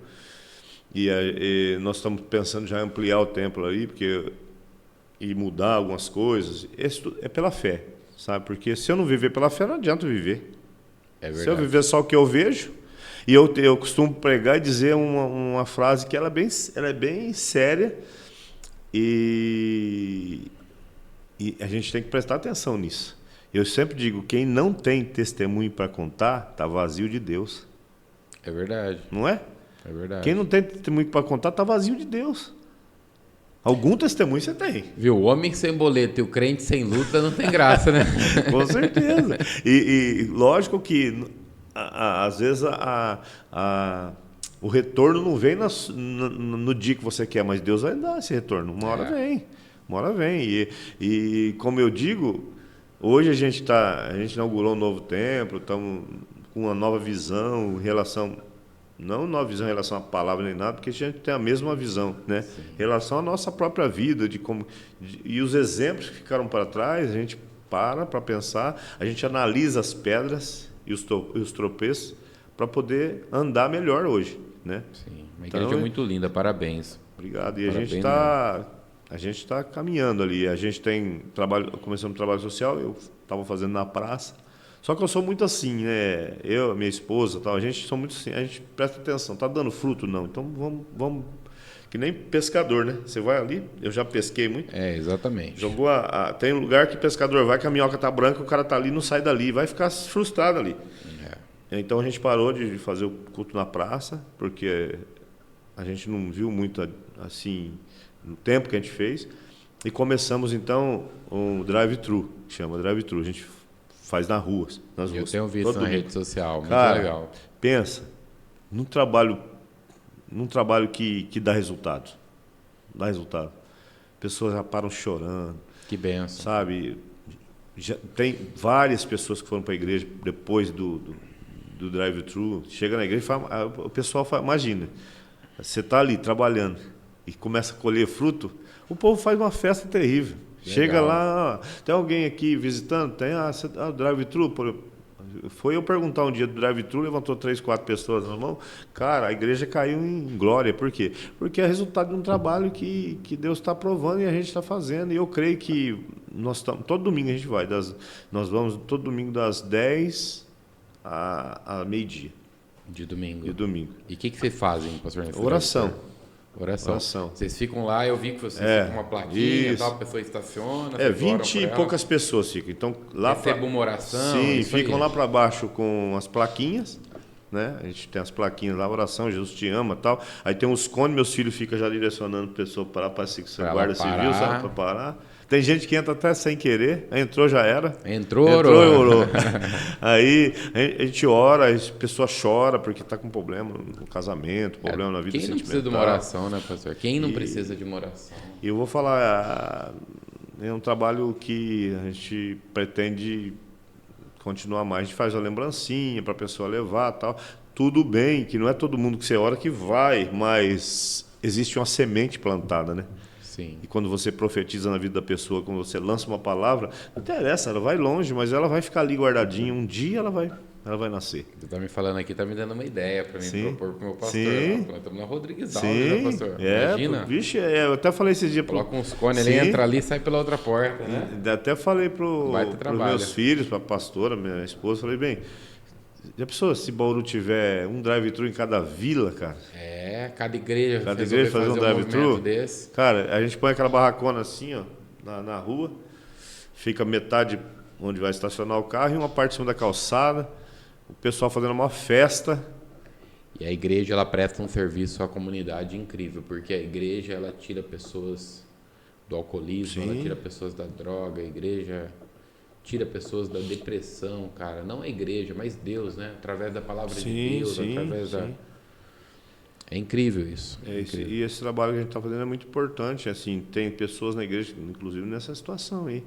E nós estamos pensando já em ampliar o templo aí, e mudar algumas coisas. Isso é pela fé, sabe? Porque se eu não viver pela fé, não adianta viver. É verdade. Se eu viver só o que eu vejo, e eu costumo pregar e dizer uma frase que ela é bem séria, e a gente tem que prestar atenção nisso. Eu sempre digo, quem não tem testemunho para contar, está vazio de Deus. É verdade. Não é? É verdade. Quem não tem testemunho para contar, está vazio de Deus. Algum testemunho você tem. Viu? O homem sem boleto e o crente sem luta não tem graça, né? Com certeza. E lógico que, às vezes, o retorno não vem no dia que você quer, mas Deus vai dar esse retorno. Uma hora vem. Uma hora vem. E como eu digo, hoje a gente inaugurou um novo templo, estamos com uma nova visão em relação, não nova visão em relação à palavra nem nada, porque a gente tem a mesma visão, né? Sim. Em relação à nossa própria vida, e os exemplos que ficaram para trás, a gente para pensar, a gente analisa as pedras e os tropeços para poder andar melhor hoje, né? Sim, uma igreja muito linda, parabéns. Obrigado. E Parabéns, a gente está caminhando ali. A gente tem começamos um trabalho social, eu estava fazendo na praça. Só que eu sou muito assim, né? Eu, minha esposa, tal, a gente sou muito assim, a gente presta atenção, tá dando fruto não? Então vamos que nem pescador, né? Você vai ali, eu já pesquei muito. É, exatamente. Jogou tem um lugar que pescador vai, que a minhoca tá branca, o cara tá ali, não sai dali, vai ficar frustrado ali. Então a gente parou de fazer o culto na praça, porque a gente não viu muito assim no tempo que a gente fez, e começamos então um drive-thru, que chama drive-thru. A gente faz nas ruas. Eu tenho visto na rede social, muito cara, legal. Pensa, num trabalho que dá resultado. Dá resultado. Pessoas já param chorando. Que benção. Sabe? Já tem várias pessoas que foram para a igreja depois do drive-thru. Chega na igreja e fala, o pessoal fala, imagina, você está ali trabalhando e começa a colher fruto, o povo faz uma festa terrível. Legal. Chega lá, tem alguém aqui visitando? Tem, drive-thru. Foi eu perguntar um dia do drive-thru, levantou 3, 4 pessoas na mão. Cara, a igreja caiu em glória. Por quê? Porque é resultado de um trabalho que Deus está aprovando e a gente está fazendo. E eu creio que todo domingo a gente vai. Nós vamos todo domingo das 10 a meio-dia. De domingo. E o que vocês fazem, pastor? Oração. Vocês ficam lá, eu vi que vocês ficam com uma plaquinha e tal, a pessoa estaciona. 20 e poucas pessoas ficam. Então, recebem uma oração. Sim, ficam lá para baixo com as plaquinhas, né? A gente tem as plaquinhas lá, oração, Jesus te ama e tal. Aí tem uns cones, meus filhos ficam já direcionando a pessoa para parece que você guarda civil, sabe, para parar. Tem gente que entra até sem querer, entrou, já era. Entrou e orou. Aí a gente ora, a pessoa chora porque está com problema no casamento, problema na vida sentimental. Quem não precisa de uma oração, né, pastor? Quem não precisa de uma oração? E eu vou falar, é um trabalho que a gente pretende continuar mais. A gente faz a lembrancinha para a pessoa levar e tal. Tudo bem, que não é todo mundo que você ora que vai, mas existe uma semente plantada, né? Sim. E quando você profetiza na vida da pessoa, quando você lança uma palavra, não interessa, ela vai longe, mas ela vai ficar ali guardadinha. Um dia ela vai nascer. Você está me falando aqui, está me dando uma ideia para mim propor para o meu pastor. Sim. Nós estamos na Rodrigues Alves, né, pastor? Imagina. Vixe, eu até falei esse dia. Coloca uns cones ali, entra ali e sai pela outra porta, né? Até falei para os meus filhos, para a pastora, minha esposa, falei, bem, Já pensou se Bauru tiver um drive-thru em cada vila, cara? Cada igreja Fazer um drive-thru. movimento desse. Cara, a gente põe aquela barracona assim, ó, na rua, fica metade onde vai estacionar o carro e uma parte em cima da calçada, o pessoal fazendo uma festa. E a igreja, ela presta um serviço à comunidade incrível, porque a igreja, ela tira pessoas do alcoolismo, ela tira pessoas da droga, a igreja tira pessoas da depressão, cara. Não a igreja, mas Deus, né? Através da palavra de Deus, através da... É incrível isso. Incrível. E esse trabalho que a gente está fazendo é muito importante. Assim, tem pessoas na igreja, inclusive nessa situação aí.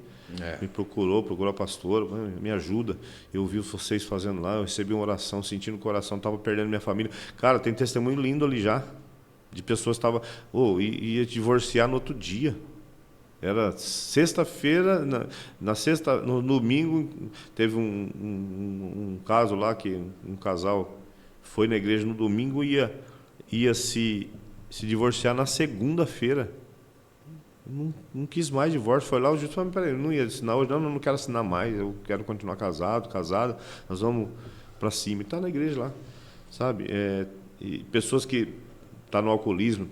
Me procurou a pastora, me ajuda. Eu vi vocês fazendo lá, eu recebi uma oração, sentindo que o coração estava perdendo minha família. Cara, tem testemunho lindo ali já, de pessoas que estavam... ia divorciar no outro dia. Era sexta-feira, no domingo, teve um caso lá, que um casal foi na igreja no domingo e ia se divorciar na segunda-feira. Não quis mais divórcio. Foi lá, o juiz falou: peraí, eu não ia assinar hoje, não quero assinar mais, eu quero continuar casada, nós vamos para cima. E está na igreja lá, sabe? E pessoas que estavam no alcoolismo,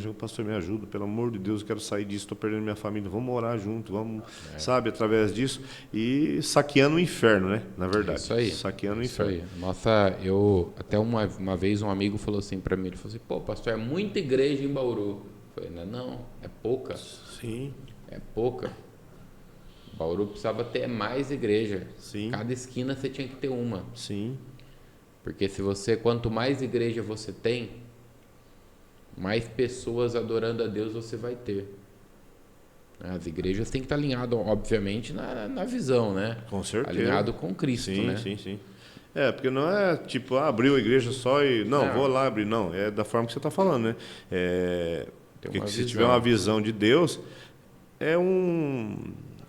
chegou: pastor, me ajuda, pelo amor de Deus, eu quero sair disso, estou perdendo minha família, vamos orar junto, vamos, sabe, através disso, e saqueando o inferno, né, na verdade. Isso aí. Saqueando o inferno. Isso aí. Nossa, até uma vez um amigo falou assim para mim, ele falou assim: pô, pastor, é muita igreja em Bauru. Eu falei: não, é pouca. Sim. É pouca. Bauru precisava ter mais igreja. Sim. Cada esquina você tinha que ter uma. Sim. Porque quanto mais igreja você tem, mais pessoas adorando a Deus você vai ter. As igrejas têm que estar alinhadas, obviamente, na visão, né? Com certeza. Alinhado com Cristo, né? Sim. Porque não é tipo, abriu a igreja só e... Não, vou lá abrir. Não, é da forma que você está falando, né? Porque se tiver uma visão de Deus,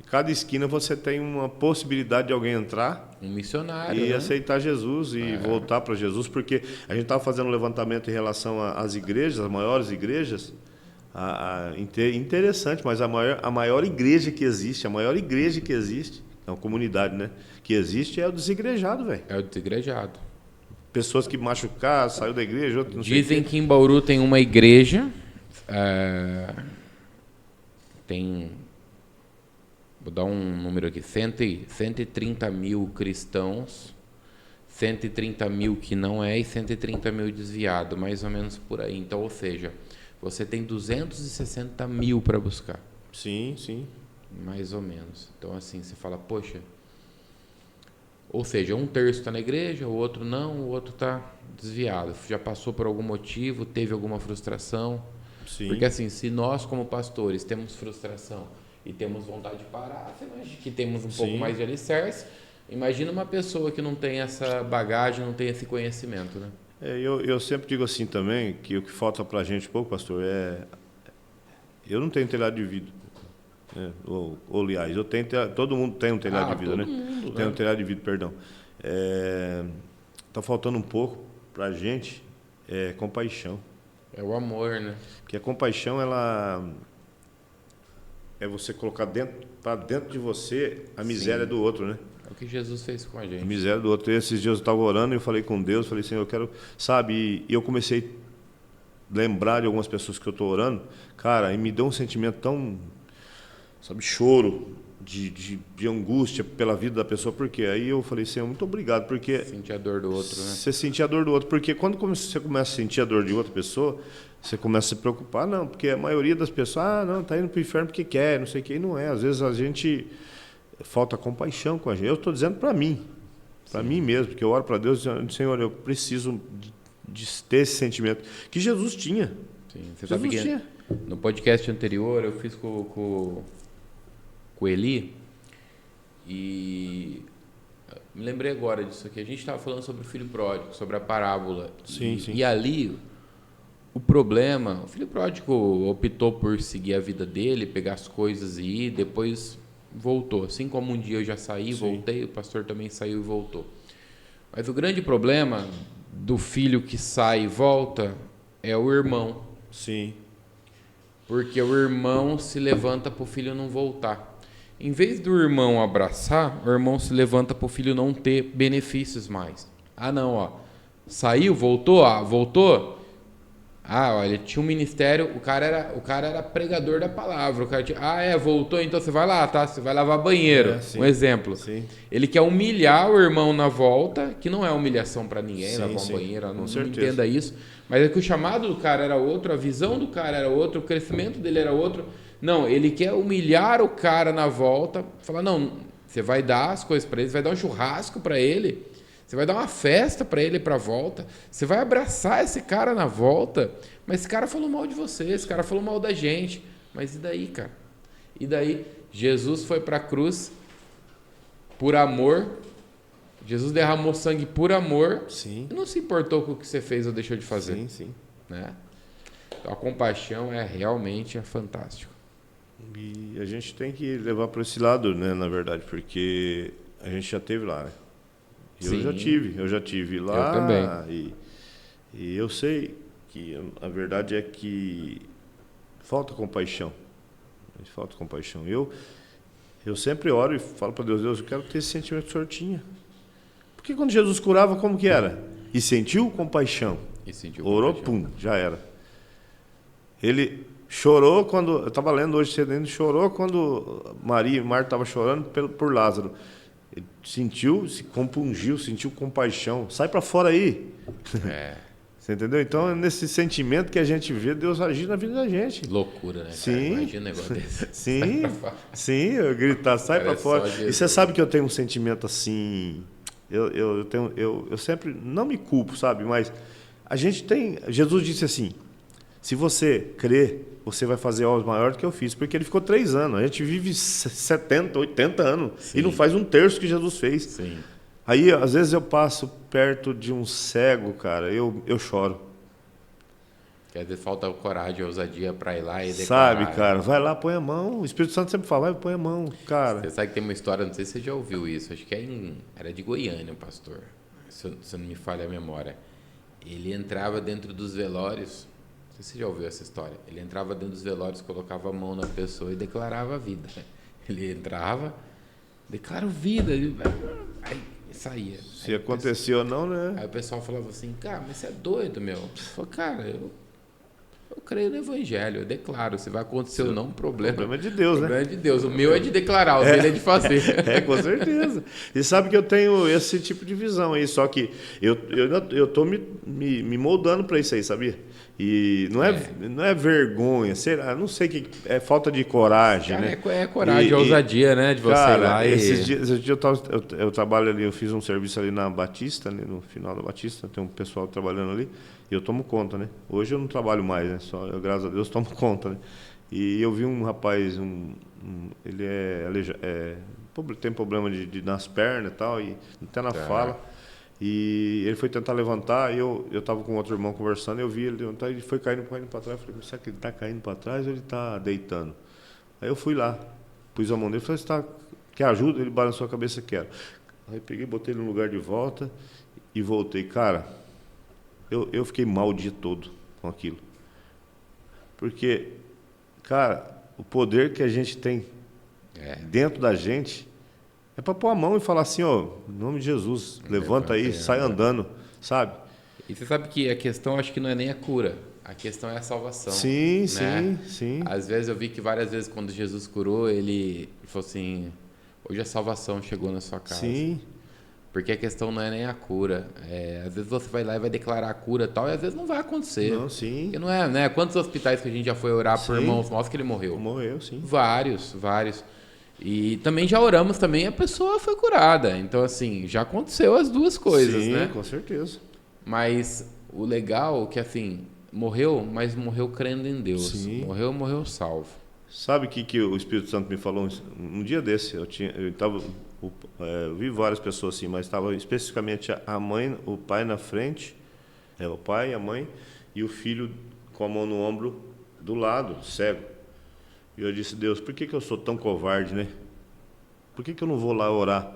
cada esquina você tem uma possibilidade de alguém entrar, um missionário, e né? aceitar Jesus e voltar para Jesus, porque a gente estava fazendo um levantamento em relação às igrejas, as maiores igrejas, interessante, mas a maior igreja que existe, é uma comunidade, né, que existe, é o desigrejado, velho. É o desigrejado. Pessoas que machucaram, saiu da igreja, outro não sei. Dizem que em Bauru tem uma igreja, vou dar um número aqui, 130 mil cristãos, 130 mil que não é e 130 mil desviado, mais ou menos por aí. Então, ou seja, você tem 260 mil para buscar. Sim. Mais ou menos. Então, assim, você fala, poxa... Ou seja, um terço está na igreja, o outro não, o outro está desviado. Já passou por algum motivo, teve alguma frustração. Sim. Porque, assim, se nós, como pastores, temos frustração e temos vontade de parar, você imagina que temos um pouco mais de alicerce. Imagina uma pessoa que não tem essa bagagem, não tem esse conhecimento, né? Eu sempre digo assim também, que o que falta para a gente, pouco, pastor, eu não tenho telhado de vidro. Aliás, todo mundo tem um telhado de vidro, né? Tem um telhado de vidro, perdão. Está faltando um pouco para a gente compaixão. É o amor, né? Porque a compaixão, ela é você colocar para dentro de você a miséria do outro, né? É o que Jesus fez com a gente. A miséria do outro. E esses dias eu estava orando e eu falei com Deus, falei: Senhor, eu quero, sabe, e eu comecei a lembrar de algumas pessoas que eu estou orando, cara, e me deu um sentimento tão, sabe, choro, de angústia pela vida da pessoa. Porque aí eu falei: Senhor, muito obrigado, porque... Sentir a dor do outro, né? Você sentir a dor do outro, porque quando você começa a sentir a dor de outra pessoa, você começa a se preocupar. Não, porque a maioria das pessoas, não, tá indo para o inferno porque quer, não sei o que, e não é. Às vezes a gente... falta compaixão com a gente. Eu estou dizendo para mim mesmo, porque eu oro para Deus dizendo: Senhor, eu preciso de ter esse sentimento que Jesus tinha. Sim, você sabe que no podcast anterior eu fiz com o Eli e me lembrei agora disso aqui. A gente estava falando sobre o filho pródigo, sobre a parábola. Sim. E ali o problema, o filho pródigo optou por seguir a vida dele, pegar as coisas e ir, depois voltou. Assim como um dia eu já saí, voltei, o pastor também saiu e voltou. Mas o grande problema do filho que sai e volta é o irmão. Sim. Porque o irmão se levanta para o filho não voltar. Em vez do irmão abraçar, o irmão se levanta para o filho não ter benefícios mais. Ah, não, ó. Saiu, voltou, voltou. Ah, olha, tinha um ministério, o cara era pregador da palavra. O cara voltou, então você vai lá, tá? Você vai lavar banheiro. Sim, Um exemplo. sim. Ele quer humilhar o irmão na volta, que não é humilhação para ninguém, Sim, lavar um sim, banheiro, com não certeza. entenda isso. Mas é que o chamado do cara era outro, a visão do cara era outra, o crescimento dele era outro. Não, ele quer humilhar o cara na volta, falar, não, você vai dar as coisas para ele, você vai dar um churrasco para ele, você vai dar uma festa para ele para a volta, você vai abraçar esse cara na volta, mas esse cara falou mal de você, esse cara falou mal da gente. Mas e daí, cara? E daí? Jesus foi para a cruz por amor, Jesus derramou sangue por amor, Sim. E não se importou com o que você fez ou deixou de fazer. Sim, sim. Né? Então, a compaixão realmente fantástico. E a gente tem que levar para esse lado, né, na verdade, porque a gente já teve lá, né? Eu já tive lá. Eu também. E eu sei que a verdade é que falta compaixão. Falta compaixão. Eu sempre oro e falo para Deus, eu quero ter esse sentimento que o Senhor tinha. Porque quando Jesus curava, como que era? E sentiu compaixão. Orou, pum, já era. Ele chorou quando... Eu estava lendo hoje cedo, ele chorou quando Maria e Marta estavam chorando por Lázaro. Ele sentiu, se compungiu, sentiu compaixão. Sai para fora aí. Você entendeu? Então, é nesse sentimento que a gente vê Deus agir na vida da gente. Loucura, né? Sim. Cara? Imagina um negócio desse. Sim, eu gritar, sai para fora. E você sabe que eu tenho um sentimento assim... Eu sempre não me culpo, sabe? Mas a gente tem... Jesus disse assim, se você crer, você vai fazer obras maiores do que eu fiz. Porque ele ficou 3 anos. A gente vive 70, 80 anos. Sim. E não faz um terço que Jesus fez. Sim. Aí, às vezes, eu passo perto de um cego, cara, eu choro. Que às vezes falta coragem, ousadia para ir lá e declarar. Sabe, cara, vai lá, põe a mão. O Espírito Santo sempre fala, vai, põe a mão, cara. Você sabe que tem uma história, não sei se você já ouviu isso, acho que era de Goiânia, o pastor, se não me falha a memória. Ele entrava dentro dos velórios, não sei se você já ouviu essa história, ele entrava dentro dos velórios, colocava a mão na pessoa e declarava a vida. Ele entrava, declara vida, aí saía. Se aconteceu ou não, né? Aí o pessoal falava assim, cara, mas você é doido, meu. Eu falei, cara, eu creio no Evangelho, eu declaro. Se vai acontecer ou não, problema. O problema é de Deus, né? O problema é de Deus. O meu é de declarar, o dele é de fazer. Com certeza. E sabe que eu tenho esse tipo de visão aí, só que eu tô me moldando para isso aí, sabia? E não é vergonha, será? Não sei que é falta de coragem, cara, né? É coragem, ousadia, né? De você cara, ir lá esses dias eu trabalho ali, eu fiz um serviço ali na Batista, né, no final da Batista, tem um pessoal trabalhando ali, e eu tomo conta, né? Hoje eu não trabalho mais, né? Só eu, graças a Deus, tomo conta, né? E eu vi um rapaz, ele tem problema nas pernas e tal, e até na fala. E ele foi tentar levantar, e eu estava com outro irmão conversando, eu vi ele levantar, ele foi caindo para trás. Eu falei, será que ele está caindo para trás ou ele está deitando? Aí eu fui lá, pus a mão dele, falei, quer ajuda? Ele balançou a cabeça, quero. Aí peguei, botei ele no lugar de volta e voltei. Cara, eu fiquei mal o dia todo com aquilo. Porque, cara, o poder que a gente tem dentro da gente é para pôr a mão e falar assim, ó, em nome de Jesus, levanta aí, sai andando, sabe? E você sabe que a questão, acho que não é nem a cura, a questão é a salvação. Sim, né? sim. Às vezes eu vi que várias vezes quando Jesus curou, ele falou assim, hoje a salvação chegou na sua casa. Sim. Porque a questão não é nem a cura. Às vezes você vai lá e vai declarar a cura e tal, e às vezes não vai acontecer. Não, sim. Porque não é, né? Quantos hospitais que a gente já foi orar por irmãos nossos que ele morreu? Morreu, sim. Vários. E também já oramos também, a pessoa foi curada. Então, assim, já aconteceu as duas coisas, sim, né? Com certeza. Mas o legal é que, assim, morreu, mas morreu crendo em Deus. Sim. Morreu salvo. Sabe o que o Espírito Santo me falou? Um dia desse, eu vi várias pessoas assim, mas estava especificamente a mãe, o pai na frente, o pai, a mãe, e o filho com a mão no ombro do lado, cego. E eu disse, Deus, por que eu sou tão covarde, né? Por que eu não vou lá orar?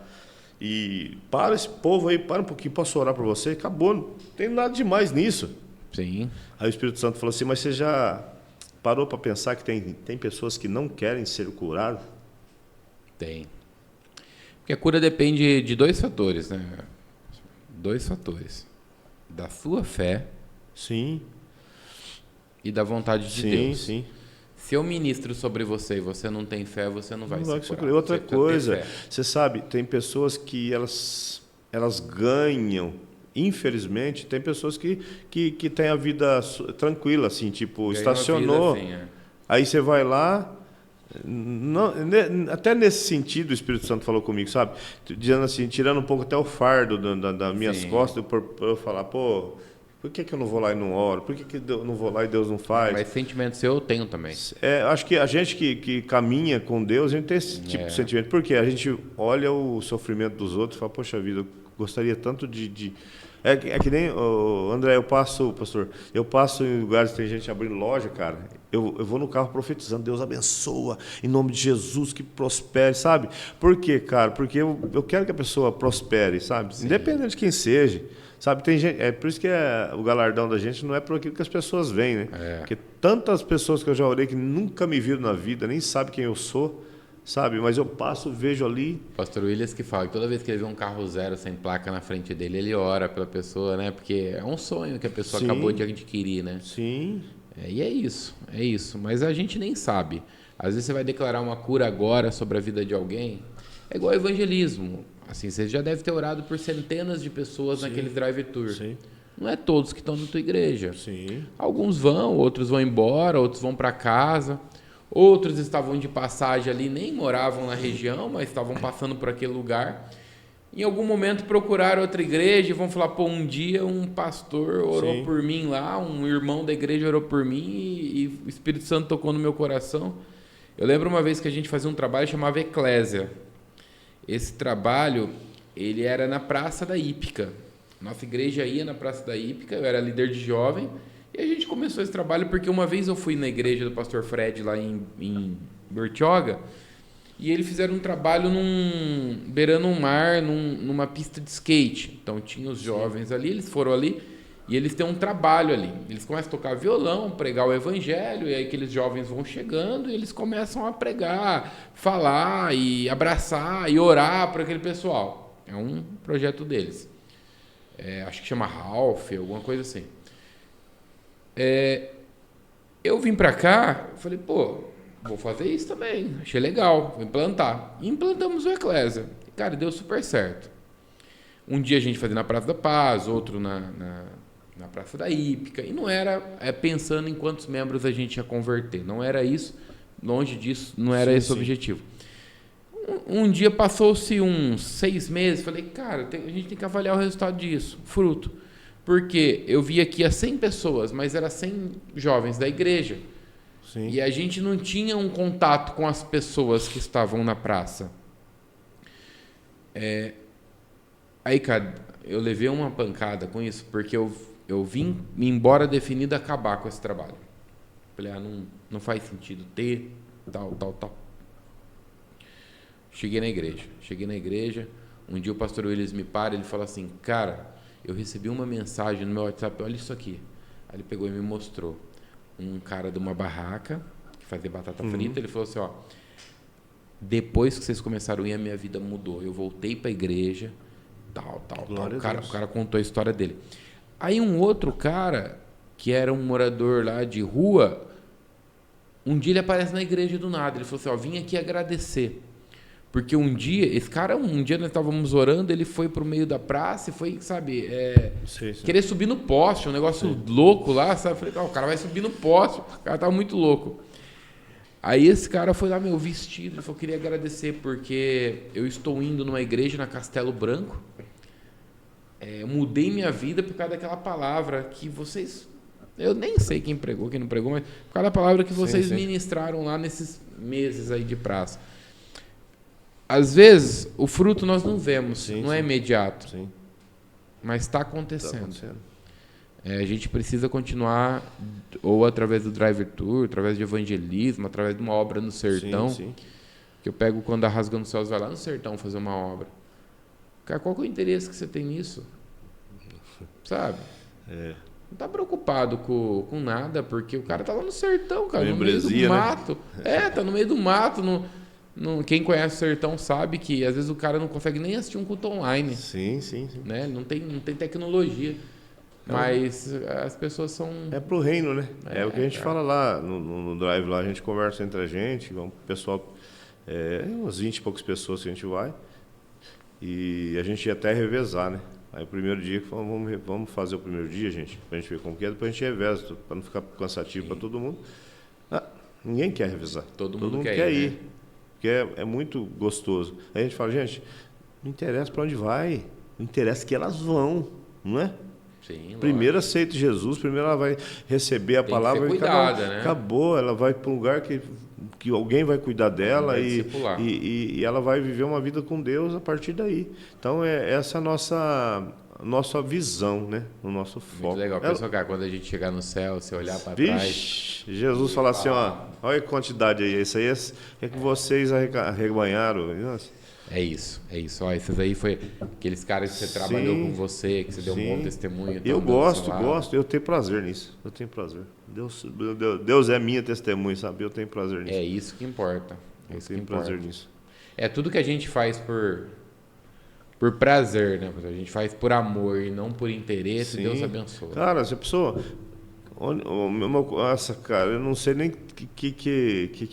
E para esse povo aí, para um pouquinho, posso orar por você? Acabou, não tem nada demais nisso. Sim. Aí o Espírito Santo falou assim, mas você já parou para pensar que tem pessoas que não querem ser curadas? Tem. Porque a cura depende de 2 fatores, né? 2 fatores. Da sua fé Sim. e da vontade de Deus. Sim. Se eu ministro sobre você e você não tem fé, você não vai ser curado. Outra Você precisa coisa, ter fé. você sabe, tem pessoas que elas ganham, infelizmente, tem pessoas que têm a vida tranquila, assim, tipo, Ganhou a estacionou, vida, assim, aí você vai lá, até nesse sentido o Espírito Santo falou comigo, sabe? Dizendo assim, tirando um pouco até o fardo das minhas Sim. costas, por eu falar, pô, por que eu não vou lá e não oro? Por que eu não vou lá e Deus não faz? Mas sentimento seu eu tenho também. Acho que a gente que caminha com Deus, a gente tem esse tipo de sentimento. Porque a gente olha o sofrimento dos outros e fala, poxa vida, eu gostaria tanto de... É que nem, André, pastor, eu passo em lugares que tem gente abrindo loja, cara, eu vou no carro profetizando, Deus abençoa, em nome de Jesus, que prospere, sabe? Por quê, cara? Porque eu quero que a pessoa prospere, sabe? Sim. Independente de quem seja. Sabe, tem gente, é por isso que o galardão da gente não é por aquilo que as pessoas veem, né? Porque tantas pessoas que eu já orei que nunca me viram na vida, nem sabem quem eu sou, sabe? Mas eu passo, vejo ali. Pastor Williams que fala que toda vez que ele vê um carro zero sem placa na frente dele, ele ora pela pessoa, né? Porque é um sonho que a pessoa Sim. acabou de adquirir, né? Sim. E é isso. Mas a gente nem sabe. Às vezes você vai declarar uma cura agora sobre a vida de alguém. É igual evangelismo. Assim, você já deve ter orado por centenas de pessoas naqueles drive-tour. Sim. Não é todos que estão na tua igreja. Sim. Alguns vão, outros vão embora, outros vão para casa. Outros estavam de passagem ali, nem moravam na região, mas estavam passando por aquele lugar. Em algum momento procuraram outra igreja e vão falar, pô, um dia um pastor orou Sim. por mim lá, um irmão da igreja orou por mim e o Espírito Santo tocou no meu coração. Eu lembro uma vez que a gente fazia um trabalho que chamava Eclésia. Esse trabalho, ele era na Praça da Hípica. Nossa igreja ia na Praça da Hípica, eu era líder de jovem, e a gente começou esse trabalho porque uma vez eu fui na igreja do pastor Fred, lá em Bertioga, e eles fizeram um trabalho beirando um mar, numa pista de skate. Então tinha os jovens ali, eles foram ali, e eles têm um trabalho ali. Eles começam a tocar violão, pregar o evangelho, e aí aqueles jovens vão chegando e eles começam a pregar, falar e abraçar e orar para aquele pessoal. É um projeto deles. Acho que chama Ralph, alguma coisa assim. Eu vim para cá, falei, pô, vou fazer isso também. Achei legal, vou implantar. E implantamos o Eclésia. Cara, deu super certo. Um dia a gente fazia na Praça da Paz, outro na Praça da Hípica, e não era pensando em quantos membros a gente ia converter, não era isso, longe disso, não era esse o objetivo. Um dia passou-se uns 6 meses, falei, cara, a gente tem que avaliar o resultado disso, fruto, porque eu vi aqui 100 pessoas, mas era 100 jovens da igreja, Sim. e a gente não tinha um contato com as pessoas que estavam na praça. Aí, cara, eu levei uma pancada com isso, porque eu vim embora definido a acabar com esse trabalho. Falei, não faz sentido ter, tal. Cheguei na igreja, um dia o pastor Williams me para, ele fala assim, cara, eu recebi uma mensagem no meu WhatsApp, olha isso aqui. Aí ele pegou e me mostrou um cara de uma barraca, que fazia batata frita, ele falou assim, ó, depois que vocês começaram a ir, a minha vida mudou, eu voltei para a igreja, tal. O cara contou a história dele. Aí um outro cara, que era um morador lá de rua, um dia ele aparece na igreja do nada. Ele falou assim, ó, vim aqui agradecer. Porque um dia nós estávamos orando, ele foi pro meio da praça e foi, sabe, Sim. querer subir no poste, um negócio louco lá, sabe? Eu falei, o cara vai subir no poste, o cara tava muito louco. Aí esse cara foi lá, meu vestido, ele falou, queria agradecer porque eu estou indo numa igreja na Castelo Branco, mudei minha vida por causa daquela palavra que vocês... Eu nem sei quem pregou, quem não pregou, mas por causa da palavra que vocês ministraram lá nesses meses aí de praça. Às vezes, o fruto nós não vemos, não é imediato, mas está acontecendo. A gente precisa continuar, ou através do drive-tour, através de evangelismo, através de uma obra no sertão, que eu pego quando a Rasgando os Céus vai lá no sertão fazer uma obra. Cara, qual que é o interesse que você tem nisso? Sabe? Não tá preocupado com nada, porque o cara tá lá no sertão, cara, no meio do mato. Tá no meio do mato. Quem conhece o sertão sabe que às vezes o cara não consegue nem assistir um culto online, Sim, sim, sim. né? Não tem tecnologia. Mas as pessoas são... É pro reino, né? É o que a gente É. fala lá no drive, lá a gente conversa entre a gente, o pessoal, umas 20 e poucas pessoas que a gente vai, e a gente ia até revezar, né? Aí o primeiro dia, vamos fazer o primeiro dia, gente, pra gente ver como que é, depois a gente reveza, pra não ficar cansativo para todo mundo. Ah, ninguém quer revezar. Todo mundo quer ir, né? Porque é muito gostoso. Aí a gente fala, gente, não interessa para onde vai, não interessa que elas vão, não é? Sim, Primeiro aceita Jesus, primeiro ela vai receber a palavra que ser cuidada, né? Acabou, ela vai para um lugar que alguém vai cuidar dela e ela vai viver uma vida com Deus a partir daí. Então essa é a nossa visão, né? O nosso foco. Muito legal. Pessoal, cara, quando a gente chegar no céu, você olhar para trás... Jesus fala assim, ó, olha a quantidade aí, isso aí é que vocês arrebanharam. Nossa. É isso. Ó, esses aí foi aqueles caras que você trabalhou com você, que você deu um bom testemunho. Eu gosto, eu tenho prazer nisso. Eu tenho prazer. Deus é minha testemunha, sabe? Eu tenho prazer nisso. É isso que importa. Eu tenho prazer nisso. É tudo que a gente faz por prazer, né? A gente faz por amor e não por interesse. Sim. Deus abençoa. Cara, se a pessoa... Nossa, cara, eu não sei nem que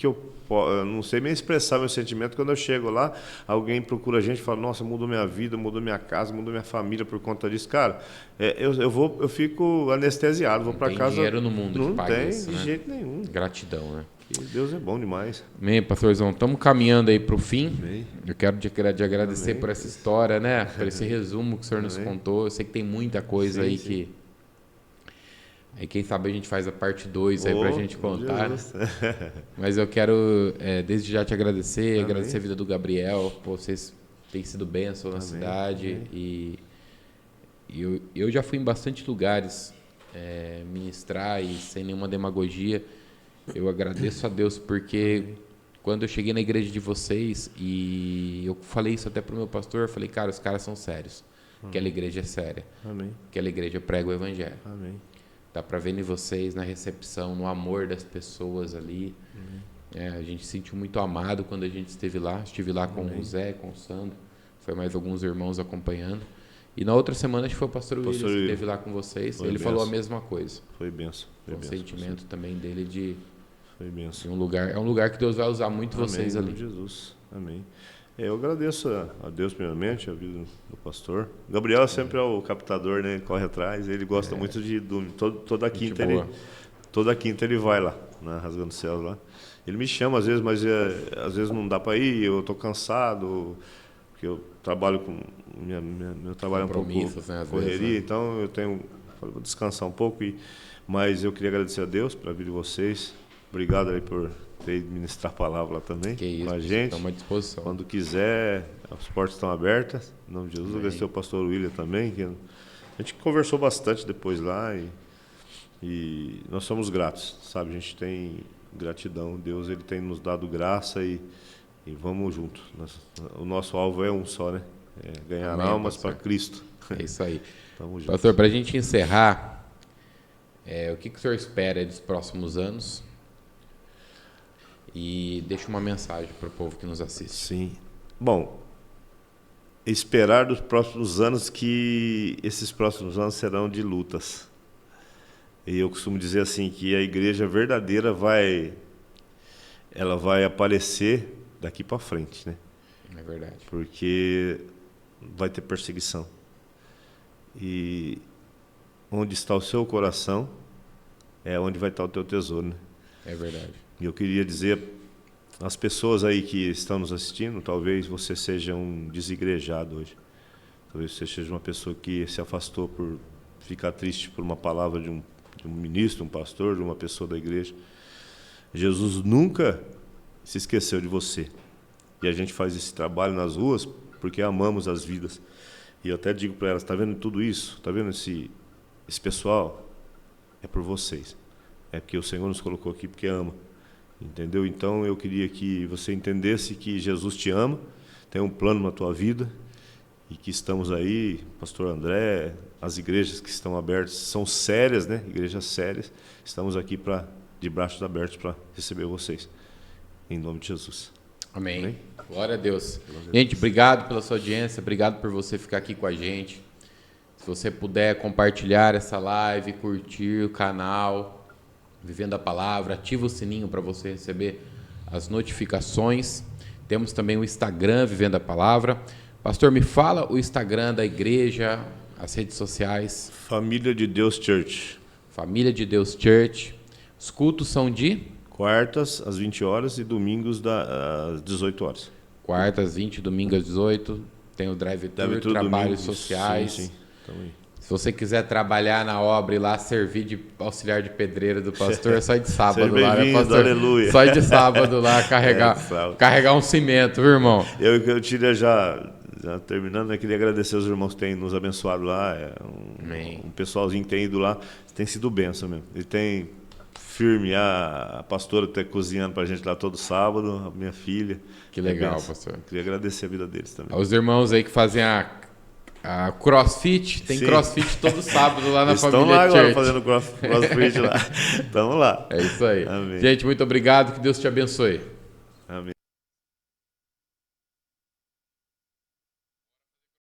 eu não sei nem expressar meu sentimento. Quando eu chego lá, alguém procura a gente e fala, nossa, mudou minha vida, mudou minha casa, mudou minha família por conta disso. Cara, eu fico anestesiado, vou para casa... Não tem dinheiro no mundo que paga isso, de jeito nenhum. Gratidão, né? E Deus é bom demais. Amém, pastorzão. Estamos caminhando aí para o fim. Amém. Eu quero te agradecer por essa história, né? Por esse resumo que o senhor nos contou. Eu sei que tem muita coisa que... Aí quem sabe a gente faz a parte 2 aí pra gente contar. Né? Mas eu quero desde já te agradecer, agradecer a vida do Gabriel. Pô, vocês têm sido bênção na cidade. E eu já fui em bastante lugares ministrar e sem nenhuma demagogia. Eu agradeço a Deus porque quando eu cheguei na igreja de vocês, e eu falei isso até pro meu pastor, eu falei, cara, os caras são sérios. Aquela igreja é séria. Amém. Aquela igreja prega o evangelho. Amém. Dá para ver em vocês, na recepção, no amor das pessoas ali. A gente se sentiu muito amado quando a gente esteve lá. Estive lá com o Zé, com o Sandro. Foi mais alguns irmãos acompanhando. E na outra semana, acho que foi o pastor Willis que esteve lá com vocês. Ele falou a mesma coisa. Foi benção. O sentimento também dele de Foi um lugar. É um lugar que Deus vai usar muito vocês ali. Amém, Jesus. Amém. Eu agradeço a Deus primeiramente, a vida do pastor. O Gabriel sempre é o captador, né? Corre atrás. Ele gosta muito de dormir. Toda quinta ele vai lá, né? Rasgando Céus lá. Ele me chama às vezes, mas às vezes não dá para ir. Eu estou cansado, porque eu trabalho com meu trabalho é um pouco correria, vezes, né? Então eu vou descansar um pouco. Mas eu queria agradecer a Deus pela vida de vocês. Obrigado aí por ministrar a palavra lá também com a gente. Estamos à disposição. Quando quiser, as portas estão abertas. Em nome de Jesus, agradecer ao pastor William também. Que a gente conversou bastante depois lá e nós somos gratos, sabe? A gente tem gratidão. Deus ele tem nos dado graça e vamos juntos. O nosso alvo é um só, né? Ganhar Amém, almas para Cristo. É isso aí. Pastor, para a gente encerrar, o que o senhor espera dos próximos anos? E deixa uma mensagem para o povo que nos assiste. Sim. Bom, esperar dos próximos anos que esses próximos anos serão de lutas. E eu costumo dizer assim que a igreja verdadeira vai aparecer daqui para frente, né? É verdade. Porque vai ter perseguição. E onde está o seu coração é onde vai estar o teu tesouro, né? É verdade. E eu queria dizer às pessoas aí que estão nos assistindo, talvez você seja um desigrejado hoje. Talvez você seja uma pessoa que se afastou por ficar triste por uma palavra de um ministro, um pastor, de uma pessoa da igreja. Jesus nunca se esqueceu de você. E a gente faz esse trabalho nas ruas porque amamos as vidas. E eu até digo para elas, está vendo tudo isso? Está vendo esse pessoal? É por vocês. É porque o Senhor nos colocou aqui porque ama. Entendeu? Então eu queria que você entendesse que Jesus te ama, tem um plano na tua vida e que estamos aí, pastor André, as igrejas que estão abertas são sérias, né? Igrejas sérias. Estamos aqui de braços abertos para receber vocês. Em nome de Jesus. Amém. Amém? Glória a Deus. Gente, obrigado pela sua audiência, obrigado por você ficar aqui com a gente. Se você puder compartilhar essa live, curtir o canal Vivendo a Palavra, ativa o sininho para você receber as notificações. Temos também o Instagram Vivendo a Palavra. Pastor, me fala o Instagram da igreja, as redes sociais. Família de Deus Church. Família de Deus Church. Os cultos são de? Quartas, às 20 horas e domingos às 18 horas. Quartas, 20, domingo às 18. Tem o drive-thru, trabalhos sociais. Sim, sim. Então, aí. Se você quiser trabalhar na obra e lá servir de auxiliar de pedreiro do pastor, é só ir de sábado lá, né, pastor? Aleluia. Só ir de sábado lá carregar um cimento, viu, irmão? Eu queria já terminando, eu queria agradecer os irmãos que têm nos abençoado lá. Um pessoalzinho que tem ido lá, tem sido bênção mesmo. E tem firme, a pastora está cozinhando para a gente lá todo sábado, a minha filha. Que legal, pastor. Eu queria agradecer a vida deles também. Os irmãos aí que fazem a CrossFit, tem Sim. CrossFit todo sábado lá na Eles Família Church. Estão lá agora Church. fazendo CrossFit lá. Estamos lá. É isso aí. Amém. Gente, muito obrigado, que Deus te abençoe. Amém.